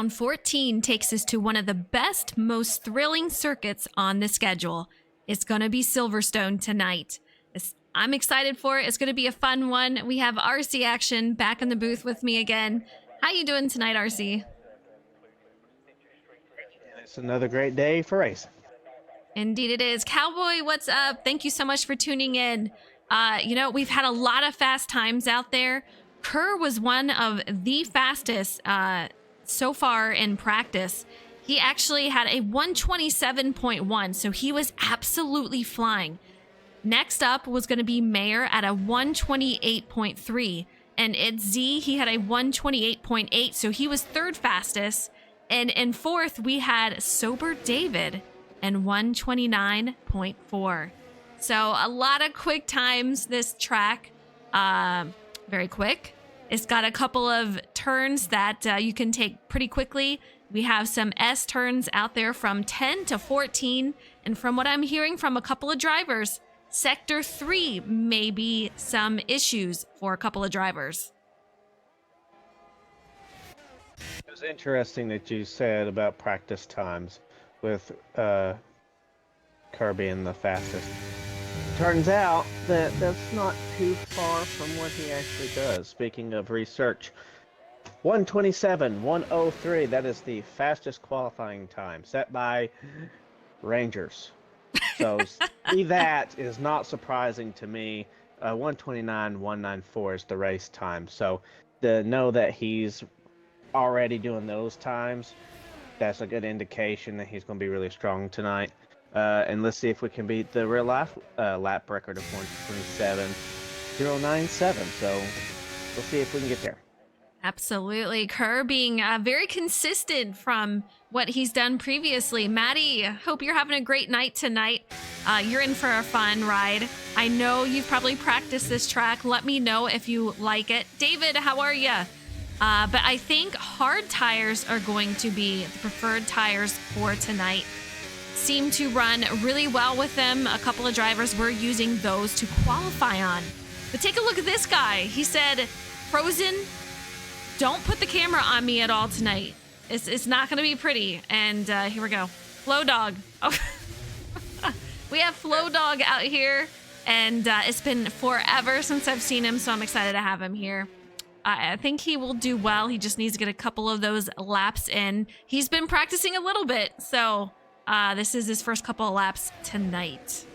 round 14 takes us to one of the best, most thrilling circuits on the schedule. It's going to be Silverstone tonight. I'm excited for it. It's going to be a fun one. We have RC Action back in the booth with me again. How you doing tonight, RC? It's another great day for racing. Indeed it is. Cowboy, what's up? Thank you so much for tuning in. We've had a lot of fast times out there. Kerr was one of the fastest so far in practice. He actually had a 127.1, so he was absolutely flying. Next up was going to be Mayer at a 128.3. And at Z, he had a 128.8, so he was third fastest. And in fourth, we had Sober David and 129.4. So a lot of quick times this track. Very quick. It's got a couple of turns that you can take pretty quickly. We have some S turns out there from 10 to 14. And from what I'm hearing from a couple of drivers, Sector 3 may be some issues for a couple of drivers. It was interesting that you said about practice times with Kerr being the fastest. Turns out that that's not too far from what he actually does. Speaking of research, 1:27.103, that is the fastest qualifying time set by Rangers. So that is not surprising to me. 1:29.194 is the race time. So to know that he's already doing those times, that's a good indication that he's going to be really strong tonight. And let's see if we can beat the real life lap record of 1:27.097. So we'll see if we can get there. Absolutely. Kerr being very consistent from what he's done previously. Maddie, hope you're having a great night tonight. You're in for a fun ride. I know you've probably practiced this track. Let me know if you like it. David, how are you? But I think hard tires are going to be the preferred tires for tonight. Seem to run really well with them. A couple of drivers were using those to qualify on. But take a look at this guy. He said, Frozen, don't put the camera on me at all tonight. It's not going to be pretty. And here we go. Flow Dog. Oh. We have Flow Dog out here. And it's been forever since I've seen him, so I'm excited to have him here. I think he will do well. He just needs to get a couple of those laps in. He's been practicing a little bit, so this is his first couple of laps tonight.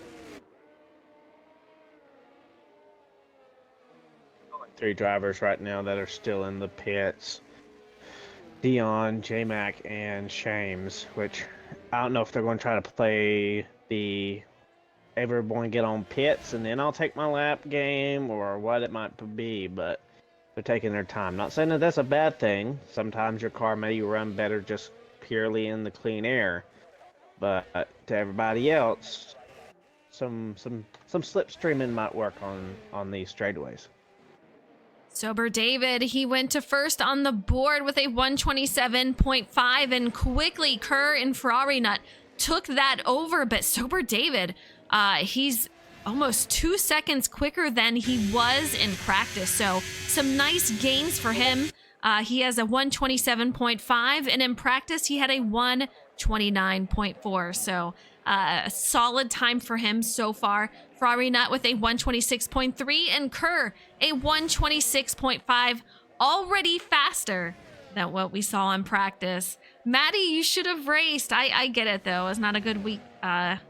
Three drivers right now that are still in the pits. Dion, J-Mac, and Shames, which I don't know if they're going to try to play the everyone get on pits and then I'll take my lap game or what it might be, but they're taking their time. Not saying that that's a bad thing. Sometimes your car may run better just purely in the clean air, but to everybody else, some slipstreaming might work on these straightaways. Sober David, he went to first on the board with a 127.5, and quickly Kerr and Ferrari Nut took that over. But Sober David, he's almost 2 seconds quicker than he was in practice. So some nice gains for him. He has a 127.5, and in practice he had a 129.4. So a solid time for him so far. Ferrari Nut with a 126.3, and Kerr a 126.5, already faster than what we saw in practice. Maddie, you should have raced. I get it, though. It's not a good week to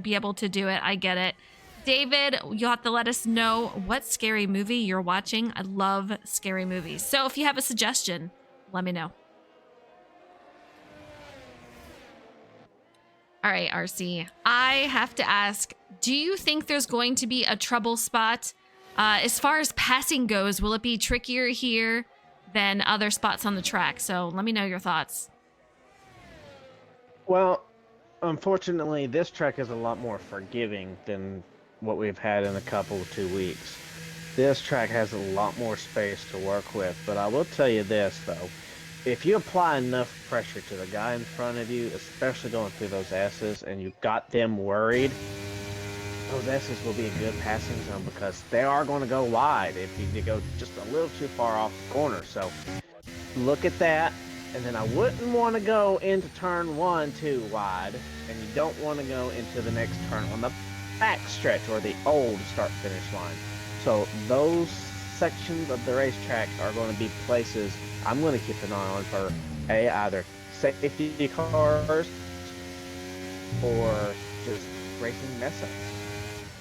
be able to do it. I get it. David, you'll have to let us know what scary movie you're watching. I love scary movies. So if you have a suggestion, let me know. All right, RC, I have to ask, do you think there's going to be a trouble spot? As far as passing goes, will it be trickier here than other spots on the track? So let me know your thoughts. Well, unfortunately, this track is a lot more forgiving than what we've had in a couple of 2 weeks. This track has a lot more space to work with, but I will tell you this, though. If you apply enough pressure to the guy in front of you, especially going through those S's, and you've got them worried, those S's will be a good passing zone because they are going to go wide if you go just a little too far off the corner. So look at that. And then I wouldn't want to go into turn 1 too wide, and you don't want to go into the next turn on the back stretch or the old start-finish line. So those sections of the racetrack are going to be places I'm going to keep an eye on for either safety cars or just racing mess-ups.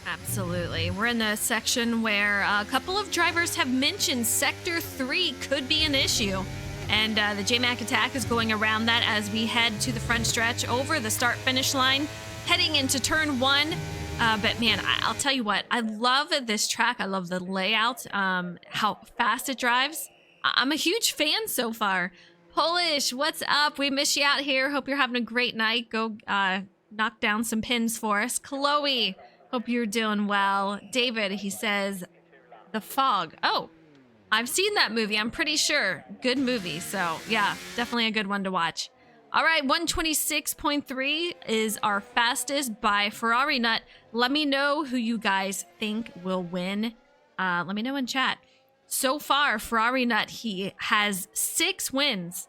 Absolutely. We're in the section where a couple of drivers have mentioned Sector 3 could be an issue. And the JMac attack is going around that as we head to the front stretch over the start-finish line, heading into turn 1. But man, I'll tell you what, I love this track. I love the layout, how fast it drives. I'm a huge fan so far. Polish, what's up? We miss you out here. Hope you're having a great night. Go knock down some pins for us. Chloe, hope you're doing well. David, he says, The Fog. Oh, I've seen that movie. I'm pretty sure. Good movie. So yeah, definitely a good one to watch. All right, 126.3 is our fastest by Ferrari Nut. Let me know who you guys think will win. Let me know in chat. So far, Ferrari Nut, he has 6 wins.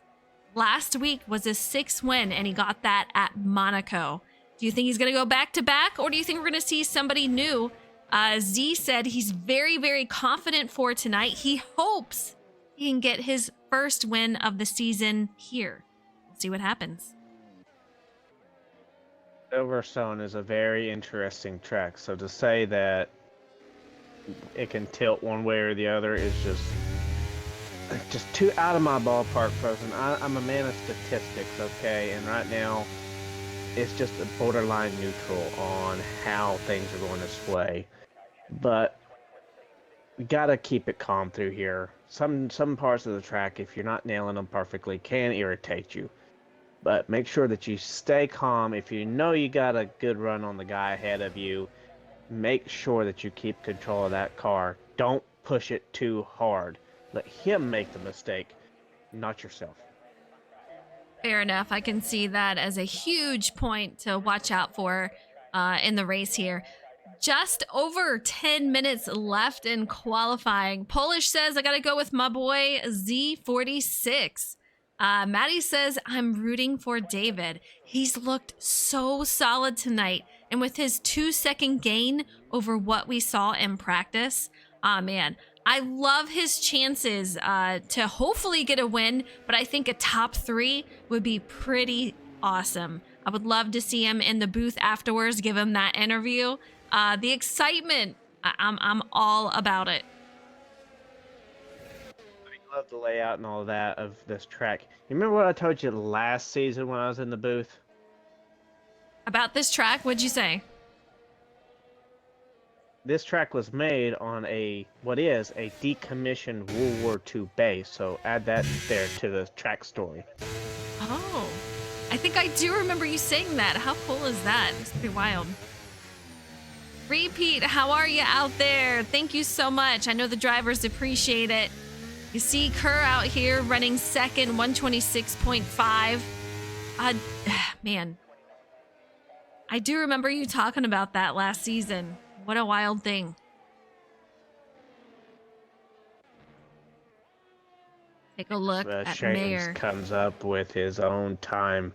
Last week was his 6th win, and he got that at Monaco. Do you think he's going to go back-to-back, or do you think we're going to see somebody new? Z said he's very, very confident for tonight. He hopes he can get his first win of the season here. We'll see what happens. Silverstone is a very interesting track. So to say that it can tilt one way or the other is just too out of my ballpark, Frozen. I'm a man of statistics, okay? And right now, it's just a borderline neutral on how things are going to sway. But we gotta keep it calm through here. Some parts of the track, if you're not nailing them perfectly, can irritate you. But make sure that you stay calm. If you know you got a good run on the guy ahead of you, make sure that you keep control of that car. Don't push it too hard. Let him make the mistake, not yourself. Fair enough. I can see that as a huge point to watch out for in the race here. Just over 10 minutes left in qualifying. Polish says, I got to go with my boy Z46. Maddie says, I'm rooting for David. He's looked so solid tonight. And with his 2-second gain over what we saw in practice, man, I love his chances to hopefully get a win, but I think a top 3 would be pretty awesome. I would love to see him in the booth afterwards, give him that interview. The excitement, I'm all about it. I love the layout and all that of this track. You remember what I told you last season when I was in the booth? About this track, what'd you say? This track was made on what is a decommissioned World War II base, so add that there to the track story. Oh, I think I do remember you saying that. How cool is that? It's pretty wild. Repeat, how are you out there? Thank you so much. I know the drivers appreciate it. You see Kerr out here running second, 126.5. Man, I do remember you talking about that last season. What a wild thing. Take a look at Shames Mayer. Comes up with his own time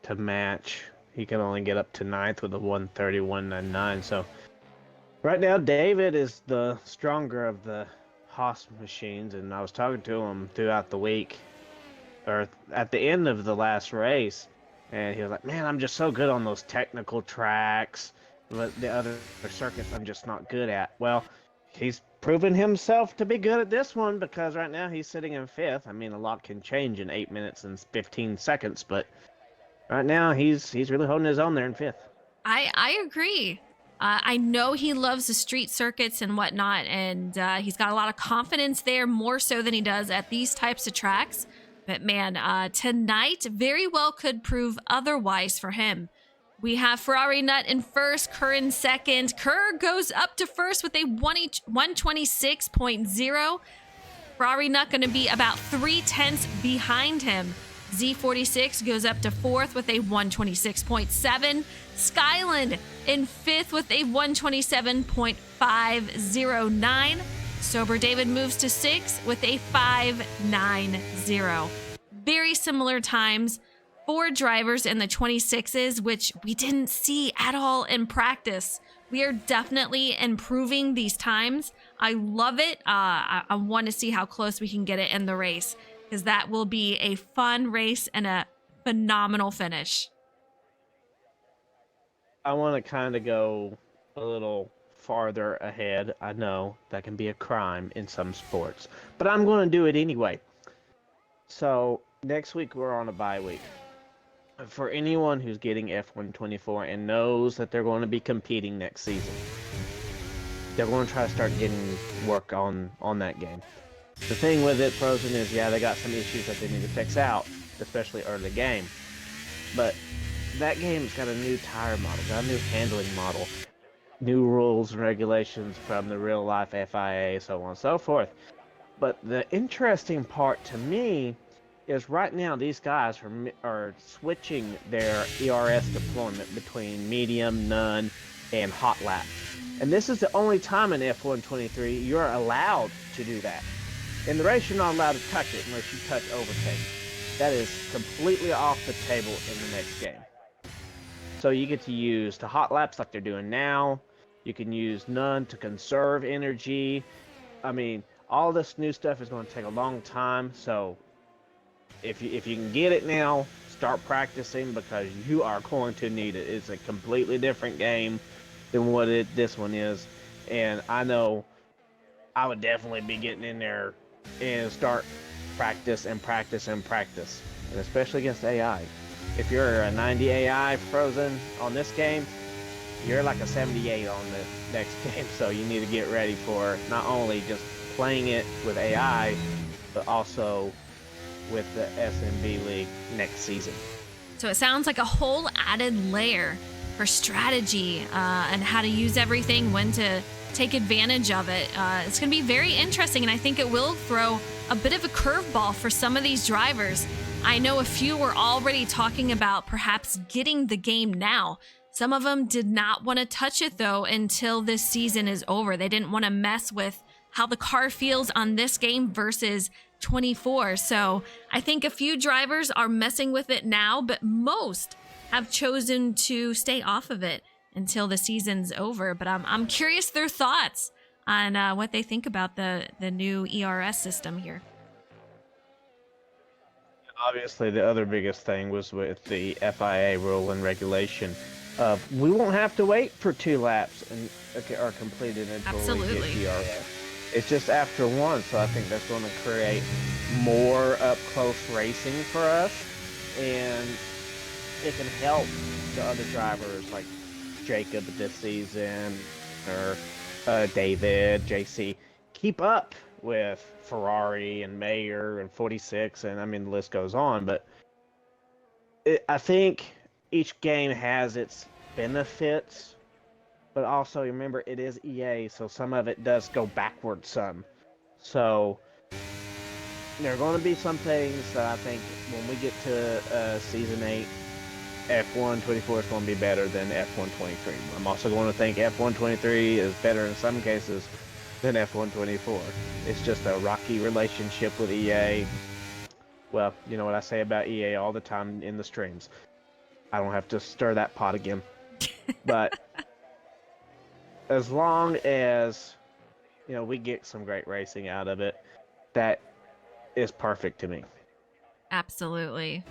to match. He can only get up to 9th with a 1:31.99. So right now, David is the stronger of the Haas machines, and I was talking to him throughout the week, or at the end of the last race, and he was like, man, I'm just so good on those technical tracks, but the other circuits I'm just not good at. Well, he's proven himself to be good at this one, because right now he's sitting in 5th. I mean, a lot can change in 8 minutes and 15 seconds, but right now he's really holding his own there in 5th. I agree. I know he loves the street circuits and whatnot, and he's got a lot of confidence there, more so than he does at these types of tracks. But man, tonight very well could prove otherwise for him. We have Ferrari Nut in first, Kerr in second. Kerr goes up to first with a 126.0. Ferrari Nut going to be about 0.3 behind him. Z46 goes up to 4th with a 126.7. Skyland in 5th with a 127.509. Sober David moves to 6th with a 590. very similar times for drivers in the 26s, which we didn't see at all in practice. We are definitely improving these times. I love it. I want to see how close we can get it in the race, because that will be a fun race and a phenomenal finish. I want to kind of go a little farther ahead. I know that can be a crime in some sports, but I'm going to do it anyway. So next week we're on a bye week. For anyone who's getting F124 and knows that they're going to be competing next season, they're going to try to start getting work on that game. The thing with it, Frozen, is they got some issues that they need to fix out, especially early game. But that game's got a new tire model, got a new handling model, new rules and regulations from the real life FIA, so on and so forth. But the interesting part to me is right now these guys are switching their ERS deployment between medium, none, and hot lap. And this is the only time in F123 you're allowed to do that. In the race, you're not allowed to touch it unless you touch overtake. That is completely off the table in the next game. So you get to use the hot laps like they're doing now. You can use none to conserve energy. I mean, all this new stuff is going to take a long time, so if you can get it now, start practicing, because you are going to need it. It's a completely different game than what this one is, and I know I would definitely be getting in there and start practice, and especially against AI. If you're a 90 AI Frozen on this game, you're like a 78 on the next game, so you need to get ready for not only just playing it with AI, but also with the SnB League next season. So it sounds like a whole added layer for strategy and how to use everything, when to take advantage of it. It's going to be very interesting, and I think it will throw a bit of a curveball for some of these drivers. I know a few were already talking about perhaps getting the game now. Some of them did not want to touch it, though, until this season is over. They didn't want to mess with how the car feels on this game versus 24. So I think a few drivers are messing with it now, but most have chosen to stay off of it until the season's over. But I'm curious their thoughts on what they think about the new ERS system here. Obviously, the other biggest thing was with the FIA rule and regulation. We won't have to wait for 2 laps and are completed until we get ERS. It's just after one, so I think that's going to create more up-close racing for us, and it can help the other drivers like Jacob this season, or David, JC, keep up with Ferrari and Mayer and 46, and I mean the list goes on. But I think each game has its benefits, but also remember it is EA, so some of it does go backwards some. So there are going to be some things that I think when we get to Season 8, F124 is going to be better than F123. I'm also going to think F123 is better in some cases than F124. It's just a rocky relationship with EA. Well, you know what I say about EA all the time in the streams. I don't have to stir that pot again. But as long as, we get some great racing out of it, that is perfect to me. Absolutely.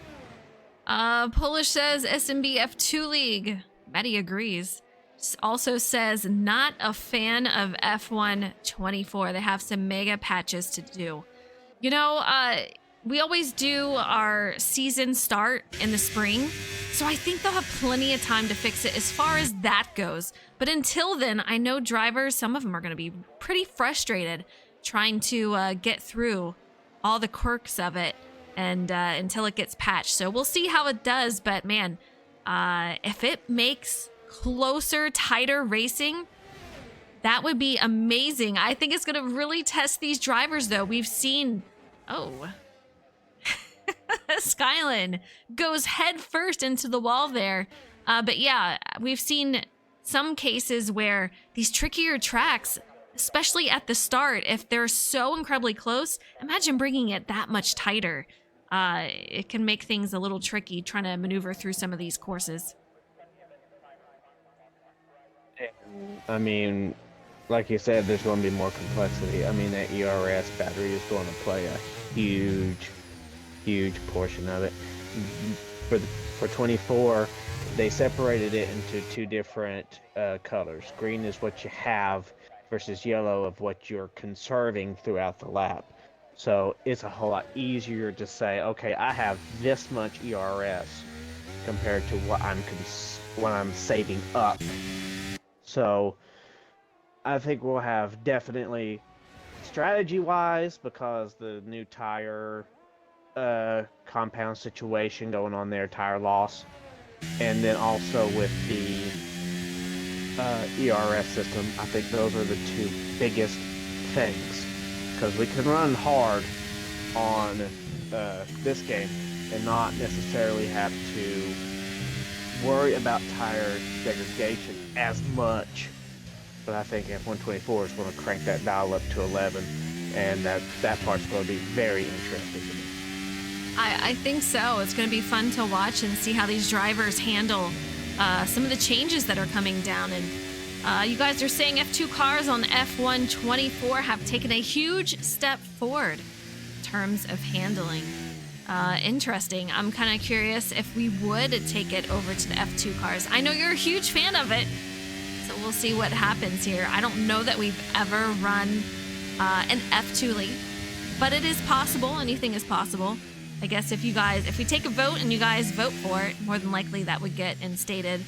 Polish says SnB F2 League. Maddie agrees. Also says not a fan of F124. They have some mega patches to do. We always do our season start in the spring, so I think they'll have plenty of time to fix it as far as that goes. But until then, I know drivers, some of them are going to be pretty frustrated trying to get through all the quirks of it and until it gets patched. So we'll see how it does, but man, if it makes closer, tighter racing, that would be amazing. I think it's going to really test these drivers, though. We've seen... Skylin goes head first into the wall there. But yeah, we've seen some cases where these trickier tracks, especially at the start, if they're so incredibly close, imagine bringing it that much tighter. it can make things a little tricky trying to maneuver through some of these courses. I mean, like you said, there's going to be more complexity. I mean, that ERS battery is going to play a huge portion of it. For 24, they separated it into two different colors. Green is what you have versus yellow of what you're conserving throughout the lap. So it's a whole lot easier to say, okay, I have this much ERS compared to what I'm saving up. So I think we'll have definitely strategy-wise, because the new tire compound situation going on there, tire loss, and then also with the ERS system, I think those are the two biggest things, because we can run hard on this game and not necessarily have to worry about tire degradation as much. But I think F124 is going to crank that dial up to 11, and that part's going to be very interesting to me. I think so. It's going to be fun to watch and see how these drivers handle some of the changes that are coming down. And you guys are saying F2 cars on F124 have taken a huge step forward in terms of handling. Interesting. I'm kind of curious if we would take it over to the F2 cars. I know you're a huge fan of it, so we'll see what happens here. I don't know that we've ever run an F2 league, but it is possible. Anything is possible. I guess if we take a vote and you guys vote for it, more than likely that would get instated.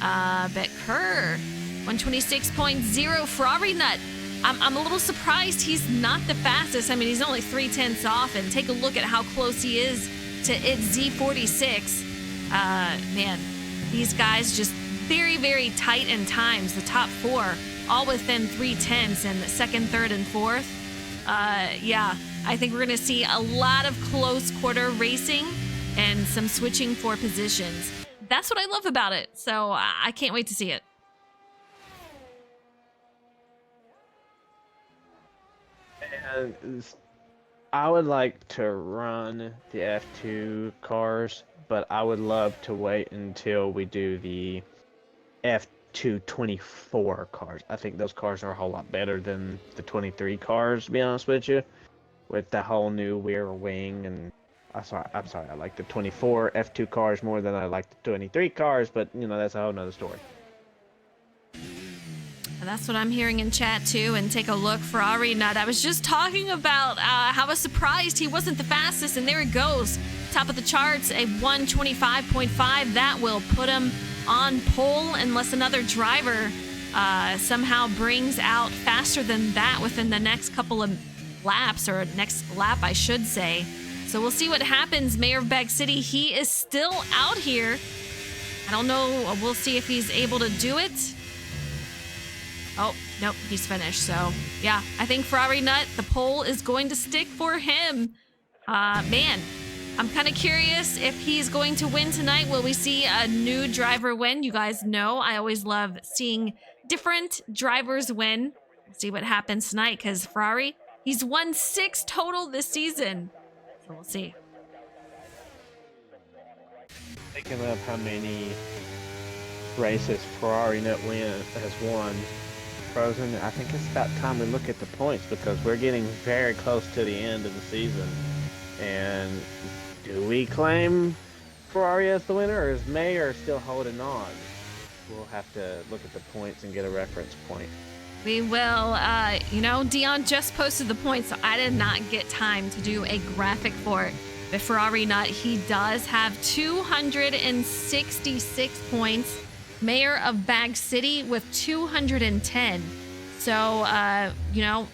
But Kerr, 126.0 Ferrari Nut. I'm a little surprised he's not the fastest. I mean, he's only 0.3 off, and take a look at how close he is to its Z46. Man, these guys just very, very tight in times. The top four, all within 0.3, and the second, third, and fourth. Yeah, I think we're going to see a lot of close quarter racing and some switching for positions. That's what I love about it. So I can't wait to see it. And I would like to run the F2 cars, but I would love to wait until we do the F224 cars. I think those cars are a whole lot better than the 23 cars, to be honest with you, with the whole new rear wing. And I'm sorry, I like the 24 F2 cars more than I like the 23 cars, but you know, that's a whole nother story. That's what I'm hearing in chat too. And take a look, Ferrari Nut. I was just talking about how I was surprised he wasn't the fastest, and there it goes. Top of the charts, a 125.5. That will put him on pole unless another driver somehow brings out faster than that within the next couple of laps, or next lap, I should say. So we'll see what happens. Mayor of Bag City, he is still out here. I don't know. We'll see if he's able to do it. Oh, nope, he's finished. So, yeah, I think Ferrari Nut, the pole is going to stick for him. Man, I'm kind of curious if he's going to win tonight. Will we see a new driver win? You guys know I always love seeing different drivers win. See what happens tonight, because Ferrari, he's won 6 total this season. So we'll see. Thinking of how many races Ferrari Nut has won. Frozen, I think it's about time we look at the points, because we're getting very close to the end of the season. And do we claim Ferrari as the winner, or is Mayer still holding on? We'll have to look at the points and get a reference point. We will. You know, Dion just posted the points, so I did not get time to do a graphic for it. But Ferrari Nut, he does have 266 points. Mayor of Bag City with 210. So, you know,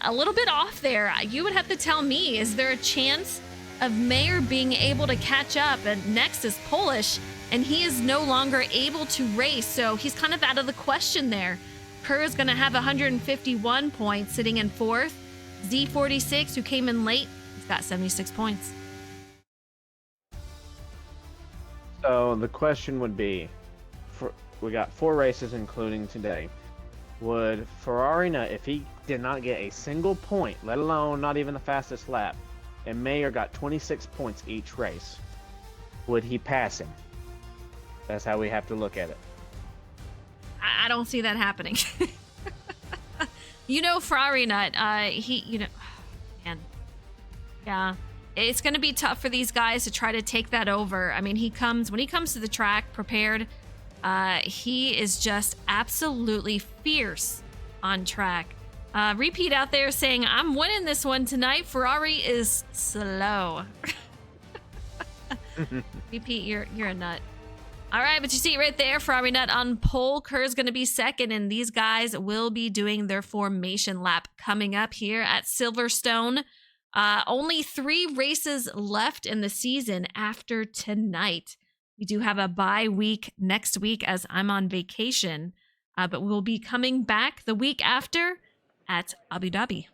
a little bit off there. You would have to tell me, is there a chance of Mayor being able to catch up? And next is Polish, and he is no longer able to race, so he's kind of out of the question there. Kerr is going to have 151 points, sitting in 4th. Z46, who came in late, he's got 76 points. So the question would be, we got 4 races including today. Would Ferrari Nut, if he did not get a single point, let alone not even the fastest lap, and Mayer got 26 points each race, would he pass him? That's how we have to look at it. I don't see that happening. Ferrari Nut, man. Yeah. It's going to be tough for these guys to try to take that over. I mean, when he comes to the track prepared, he is just absolutely fierce on track. Repeat out there saying, I'm winning this one tonight. Ferrari is slow. Repeat, you're a nut. All right, but you see it right there, Ferrari Nut on pole. Kerr's going to be second, and these guys will be doing their formation lap coming up here at Silverstone. Only 3 races left in the season after tonight. We do have a bye week next week as I'm on vacation, but we'll be coming back the week after at Abu Dhabi.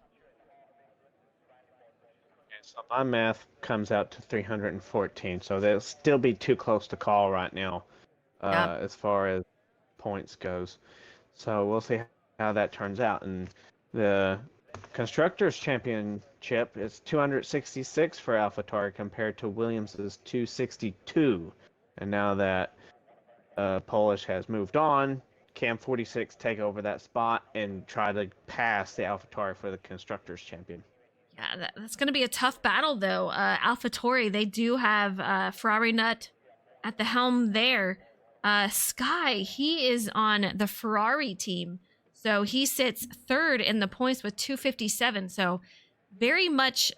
So my math comes out to 314, so they'll still be too close to call right now, as far as points goes. So we'll see how that turns out. And the Constructors' Championship is 266 for AlphaTauri compared to Williams's 262. And now that Polish has moved on, Cam 46 take over that spot and try to pass the AlphaTauri for the Constructors' Champion. Yeah, that's going to be a tough battle, though. AlphaTauri, they do have Ferrari Nut at the helm there. Sky, he is on the Ferrari team. So he sits third in the points with 257. So very much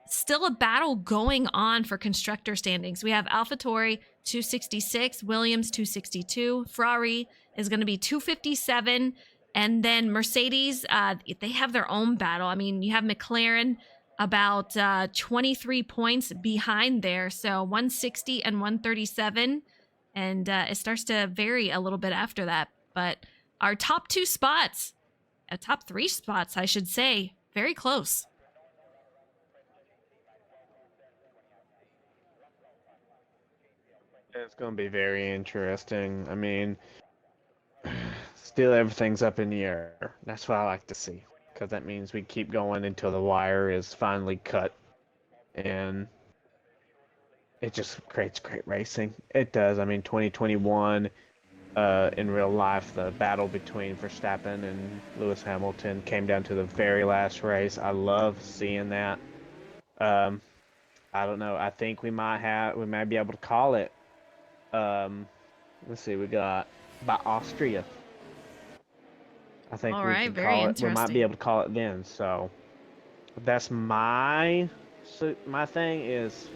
still a battle going on for constructor standings. We have AlphaTauri 266, Williams 262, Ferrari is going to be 257. And then Mercedes, they have their own battle. I mean, you have McLaren about 23 points behind there. So 160 and 137. And it starts to vary a little bit after that. But our top 2 spots, top 3 spots, I should say, very close. It's going to be very interesting. I mean, still everything's up in the air. That's what I like to see, because that means we keep going until the wire is finally cut, and it just creates great racing. It does. I mean, 2021, in real life, the battle between Verstappen and Lewis Hamilton came down to the very last race. I love seeing that. I don't know. I think we might be able to call it. Let's see. We got by Austria. I think All we right, can very call it. We interesting. might be able to call it then. So that's my thing is,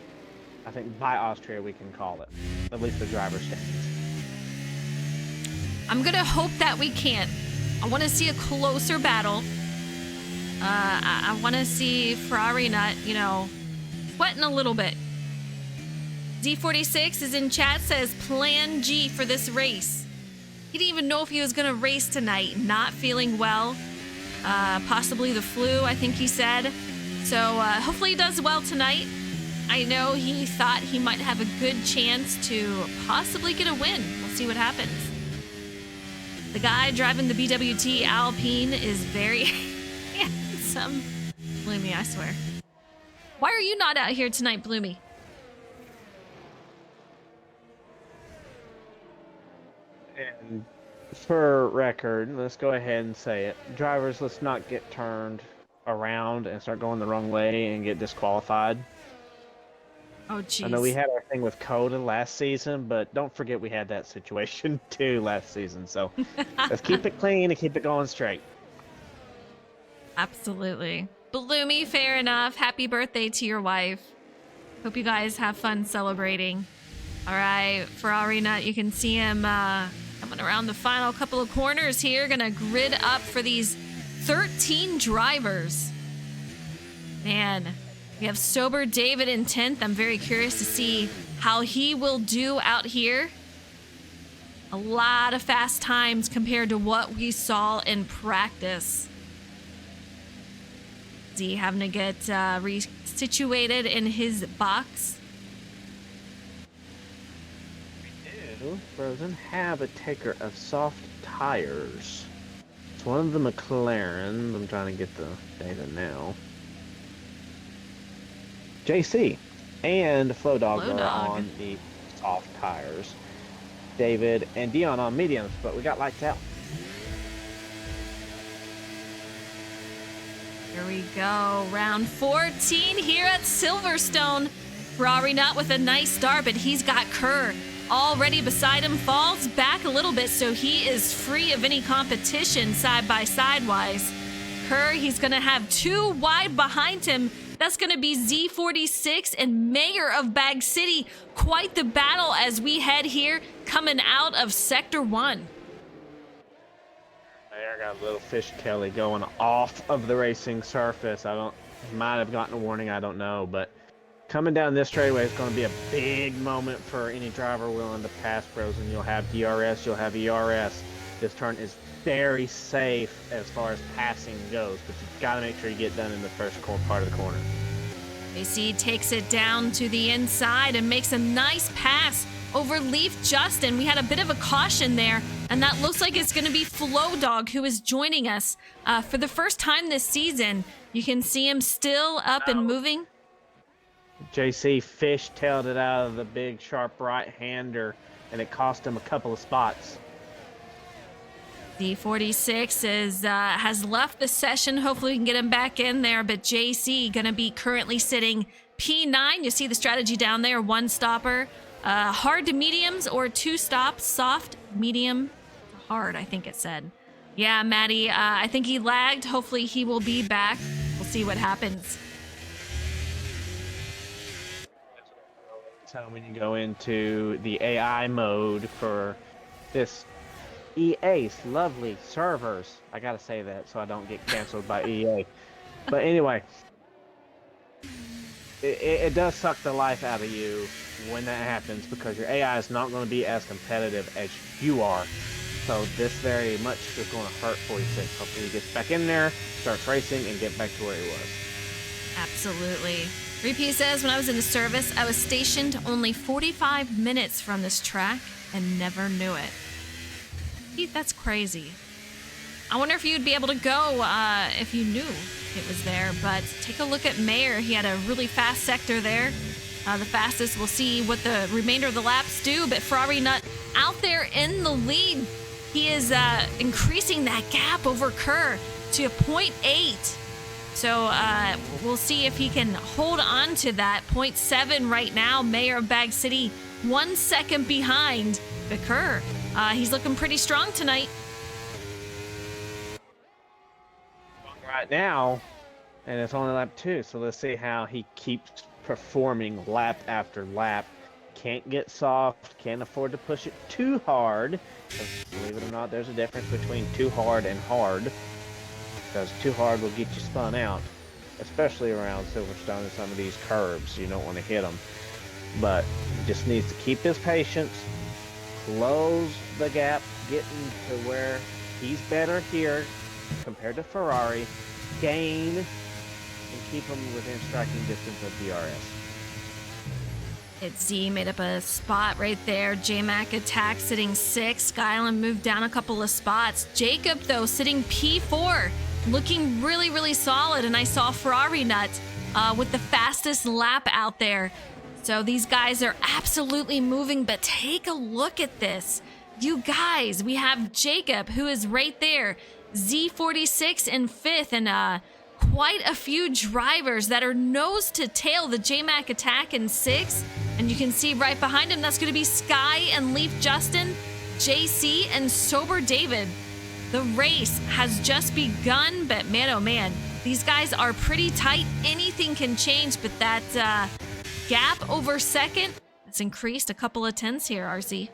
I think by Austria we can call it, at least the driver's standings. I'm going to hope that we can. I want to see a closer battle. I want to see Ferrari Nut, sweating a little bit. D46 is in chat, says plan G for this race. He didn't even know if he was going to race tonight. Not feeling well. Possibly the flu, I think he said. So hopefully he does well tonight. I know he thought he might have a good chance to possibly get a win. We'll see what happens. The guy driving the BWT Alpine is very handsome. Bloomy, I swear. Why are you not out here tonight, Bloomy? And for record, let's go ahead and say it. Drivers, let's not get turned around and start going the wrong way and get disqualified. Oh, jeez. I know we had our thing with Coda last season, but don't forget we had that situation too last season. So let's keep it clean and keep it going straight. Absolutely. Bloomy, fair enough. Happy birthday to your wife. Hope you guys have fun celebrating. All right, Ferrari Nut, you can see him coming around the final couple of corners here. Gonna grid up for these 13 drivers. Man, we have Sober David in 10th. I'm very curious to see how he will do out here. A lot of fast times compared to what we saw in practice. Is he having to get resituated in his box? Frozen have a taker of soft tires. It's one of the McLarens. I'm trying to get the data now. JC and Flow Dog Flow are Dog. on the soft tires. David and Dion on mediums, but we got lights out. Here we go. Round 14 here at Silverstone. Ferrari not with a nice start, but he's got Kerr already beside him. Falls back a little bit, so he is free of any competition side by side wise. Kerr, he's going to have 2 wide behind him. That's going to be Z46 and Mayor of Bag City. Quite the battle as we head here coming out of Sector 1. There got a little fish Kelly going off of the racing surface. Might have gotten a warning, I don't know, but coming down this straightaway is going to be a big moment for any driver willing to pass pros, and you'll have DRS, you'll have ERS. This turn is very safe as far as passing goes, but you've got to make sure you get done in the first part of the corner. AC takes it down to the inside and makes a nice pass over Leaf Justin. We had a bit of a caution there, and that looks like it's going to be Flow Dog who is joining us for the first time this season. You can see him still up and moving. JC fish-tailed it out of the big, sharp right-hander, and it cost him a couple of spots. The 46 has left the session. Hopefully we can get him back in there, but JC going to be currently sitting P9. You see the strategy down there, 1 stopper. Hard to mediums or 2 stops, soft, medium, hard, I think it said. Yeah, Maddie, I think he lagged. Hopefully he will be back. We'll see what happens. So when you go into the AI mode for this EA's lovely servers, I gotta say that so I don't get canceled by EA. But anyway, it does suck the life out of you when that happens, because your AI is not going to be as competitive as you are. So this very much is going to hurt 46. Hopefully he gets back in there, starts racing, and get back to where he was. Absolutely. Repeat says, when I was in the service, I was stationed only 45 minutes from this track and never knew it. Pete, that's crazy. I wonder if you'd be able to go if you knew it was there, but take a look at Mayer. He had a really fast sector there. The fastest. We'll see what the remainder of the laps do, but Ferrari Nut out there in the lead. He is increasing that gap over Kerr to 0.8. So we'll see if he can hold on to that. 0.7 right now. Mayor of Bag City 1 second behind the Kerr. He's looking pretty strong tonight. Right now, and it's only lap 2, so let's see how he keeps performing lap after lap. Can't get soft, can't afford to push it too hard. Believe it or not, there's a difference between too hard and hard, because too hard will get you spun out, especially around Silverstone and some of these curves. You don't want to hit them, but he just needs to keep his patience, close the gap, getting to where he's better here compared to Ferrari, gain, and keep him within striking distance of DRS. It's Z made up a spot right there. J-Mac attack sitting 6. Skyland moved down a couple of spots. Jacob, though, sitting P4, looking really, really solid. And I saw Ferrari Nut with the fastest lap out there. So these guys are absolutely moving, but take a look at this. You guys, we have Jacob, who is right there. Z46 in 5th, and quite a few drivers that are nose to tail. The J-Mac attack in 6th, and you can see right behind him, that's going to be Sky and Leaf Justin, JC, and Sober David. The race has just begun, but man, oh man, these guys are pretty tight. Anything can change, but that gap over second, it's increased a couple of tenths here, RC.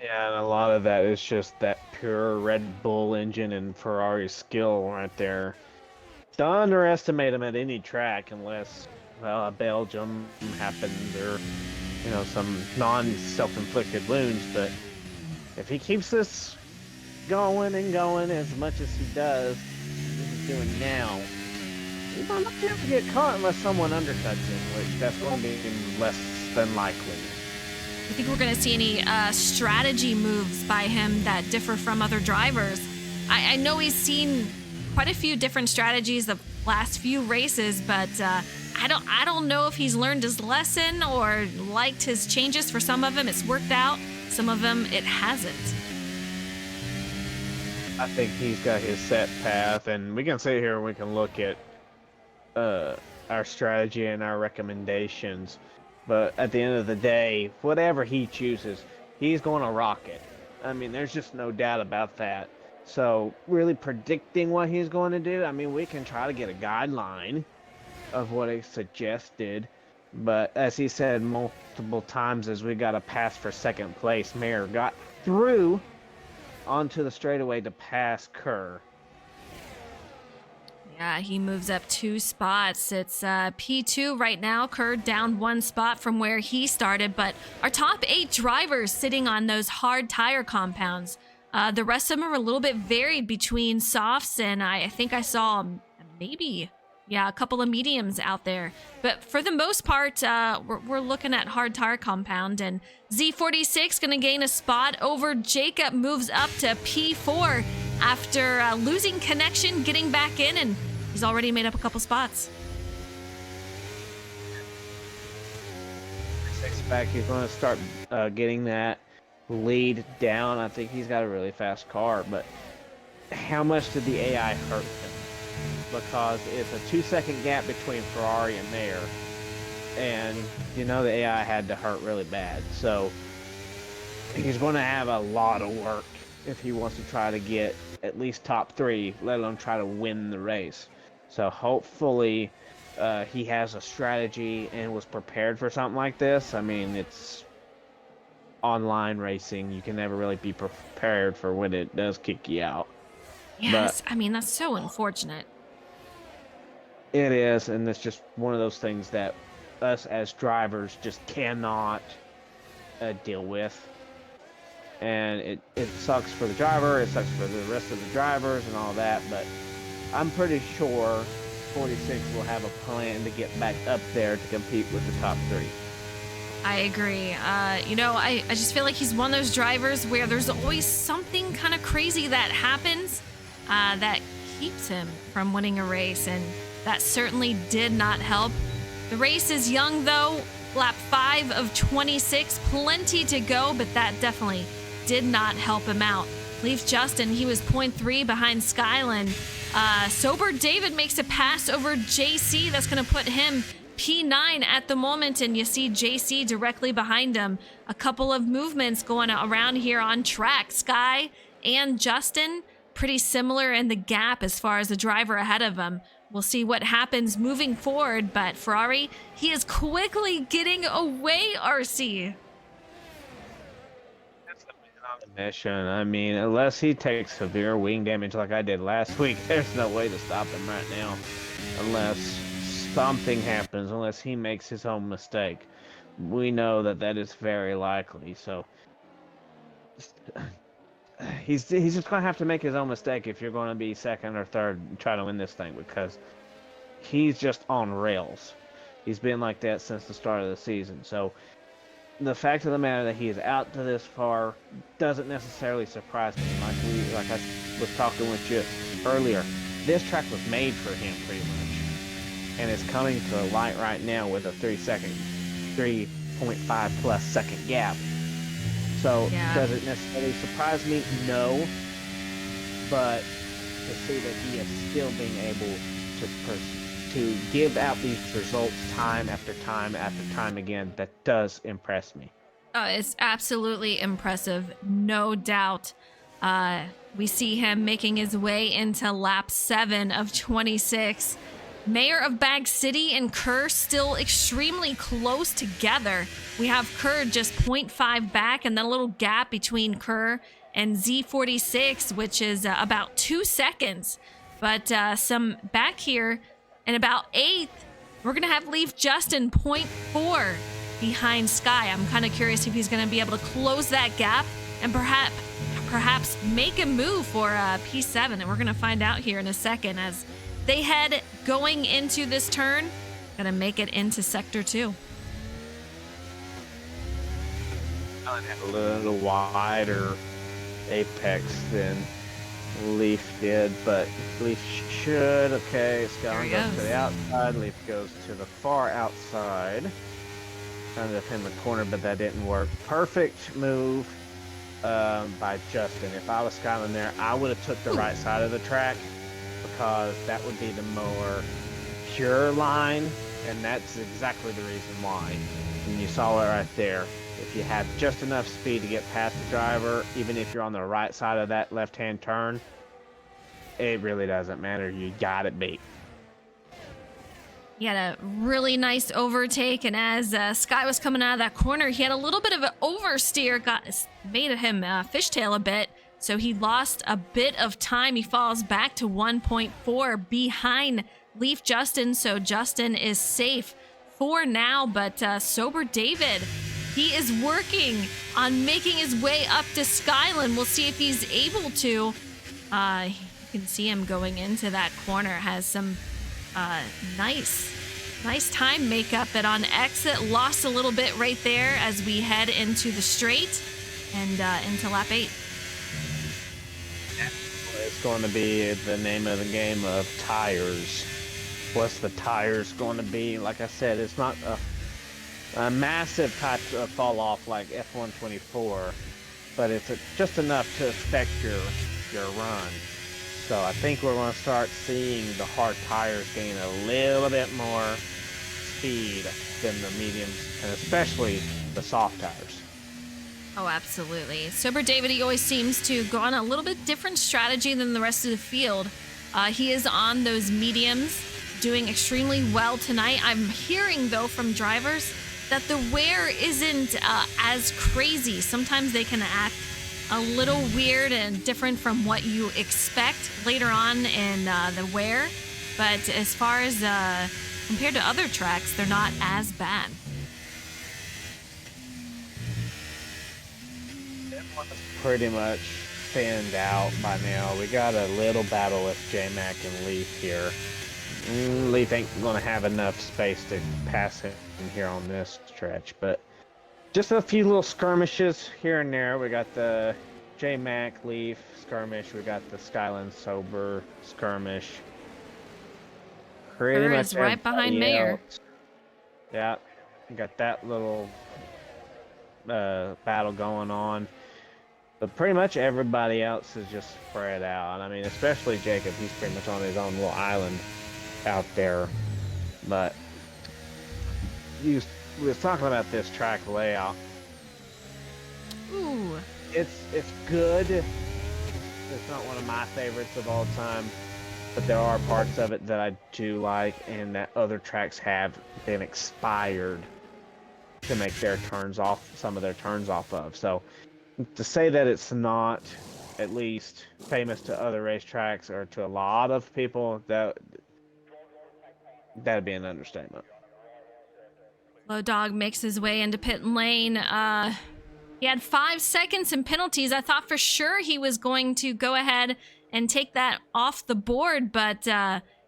Yeah, and a lot of that is just that pure Red Bull engine and Ferrari skill right there. Don't underestimate him at any track unless, well, a Belgium happens or, you know, some non-self-inflicted wounds. But if he keeps this going and going as much as he does, he's doing now, he's not going to get caught unless someone undercuts him, which that's going to be less than likely. I think we're going to see any strategy moves by him that differ from other drivers. I know he's seen quite a few different strategies of last few races, but I don't know if he's learned his lesson or liked his changes. For some of them, it's worked out. Some of them, it hasn't. I think he's got his set path, and we can sit here and we can look at our strategy and our recommendations. But at the end of the day, whatever he chooses, he's going to rock it. I mean, there's just no doubt about that. So really predicting what he's going to do, I mean, we can try to get a guideline of what he suggested. But as he said multiple times, as we got a pass for second place, Mayer got through onto the straightaway to pass Kerr. Yeah, he moves up 2 spots. It's P2 right now. Kerr down 1 spot from where he started, but our top 8 drivers sitting on those hard tire compounds. The rest of them are a little bit varied between softs, and I think I saw maybe, a couple of mediums out there. But for the most part, we're looking at hard tire compound, and Z46 going to gain a spot over Jacob, moves up to P4 after losing connection, getting back in, and he's already made up a couple spots. Six back, he's going to start getting that lead down. I think he's got a really fast car, but how much did the AI hurt him? Because it's a 2-second gap between Ferrari and Mayer, and the AI had to hurt really bad. So he's going to have a lot of work if he wants to try to get at least top 3, let alone try to win the race. So hopefully he has a strategy and was prepared for something like this. I mean, it's online racing. You can never really be prepared for when it does kick you out. Yes, I mean, that's so unfortunate. It is, and it's just one of those things that us as drivers just cannot deal with. And it sucks for the driver, it sucks for the rest of the drivers and all that, but I'm pretty sure 46 will have a plan to get back up there to compete with the top 3. I agree. I just feel like he's one of those drivers where there's always something kind of crazy that happens that keeps him from winning a race, and that certainly did not help. The race is young, though. Lap 5 of 26, plenty to go, but that definitely did not help him out. Leaf Justin, he was 0.3 behind Skyland. Sober David makes a pass over JC. That's going to put him P9 at the moment, and you see JC directly behind him. A couple of movements going around here on track. Sky and Justin, pretty similar in the gap as far as the driver ahead of him. We'll see what happens moving forward, but Ferrari, he is quickly getting away, RC. That's the man on the mission. I mean, unless he takes severe wing damage like I did last week, there's no way to stop him right now. Unless something happens, unless he makes his own mistake. We know that is very likely, so he's just going to have to make his own mistake if you're going to be second or third and try to win this thing, because he's just on rails. He's been like that since the start of the season. So the fact of the matter that he is out to this far doesn't necessarily surprise me. Like I was talking with you earlier, this track was made for him pretty much, and it's coming to a light right now with a 3.5 plus second gap. So does it necessarily surprise me? No. But to see that he is still being able to give out these results time after time after time again, that does impress me. It's absolutely impressive, no doubt. We see him making his way into lap 7 of 26. Mayor of Bag City and Kerr still extremely close together. We have Kerr just 0.5 back, and then a little gap between Kerr and Z46, which is about 2 seconds. But some back here, and about 8th, we're going to have Leaf Justin 0.4 behind Sky. I'm kind of curious if he's going to be able to close that gap and perhaps make a move for P7. And we're going to find out here in a second as they head going into this turn. Gonna make it into Sector 2. A little wider apex than Leaf did, but Leaf should. Okay, There Skyline he goes to goes. the outside. Leaf goes to the far outside. Trying to defend the corner, but that didn't work. Perfect move by Justin. If I was Skyline there, I would have took the right side of the track because that would be the more pure line, and that's exactly the reason why. And you saw it right there. If you have just enough speed to get past the driver, even if you're on the right side of that left-hand turn, it really doesn't matter. You got it beat. He had a really nice overtake, and as Sky was coming out of that corner, he had a little bit of an oversteer, made him fishtail a bit, so he lost a bit of time. He falls back to 1.4 behind Leaf Justin, so Justin is safe for now, but Sober David, he is working on making his way up to Skyland. We'll see if he's able to. You can see him going into that corner, has some nice time makeup, but on exit lost a little bit right there as we head into the straight and into lap 8. It's going to be the name of the game of tires. What's the tires going to be? Like I said, it's not a massive type of fall off like F124, but it's just enough to affect your run. So I think we're going to start seeing the hard tires gain a little bit more speed than the mediums, and especially the soft tires. Oh, absolutely. Sober David, he always seems to go on a little bit different strategy than the rest of the field. He is on those mediums, doing extremely well tonight. I'm hearing, though, from drivers that the wear isn't as crazy. Sometimes they can act a little weird and different from what you expect later on in the wear. But as far as compared to other tracks, they're not as bad. Pretty much thinned out by now. We got a little battle with J-Mac and Leaf here. Leaf ain't going to have enough space to pass him here on this stretch, but just a few little skirmishes here and there. We got the J-Mac Leaf skirmish. We got the Skyland Sober skirmish. Pretty much right behind Mayor. Yeah, we got that little battle going on. But pretty much everybody else is just spread out. I mean, especially Jacob. He's pretty much on his own little island out there. But we was talking about this track layout. Ooh. It's good. It's not one of my favorites of all time, but there are parts of it that I do like, and that other tracks have been expired to make their turns off, some of their turns off of. So to say that it's not at least famous to other racetracks or to a lot of people, that'd be an understatement. Low Dog makes his way into pit lane. He had 5 seconds in penalties. I thought for sure he was going to go ahead and take that off the board, but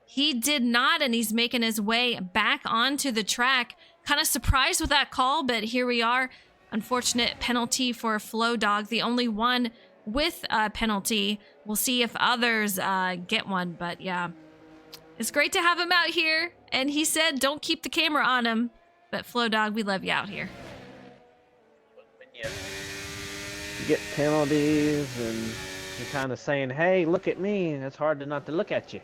he did not, and he's making his way back onto the track. Kind of surprised with that call, but here we are. Unfortunate penalty for Flow Dog, the only one with a penalty. We'll see if others get one, but yeah. It's great to have him out here, and he said don't keep the camera on him, but Flow Dog, we love you out here. You get penalties and you're kind of saying, hey, look at me, and it's hard to not to look at you.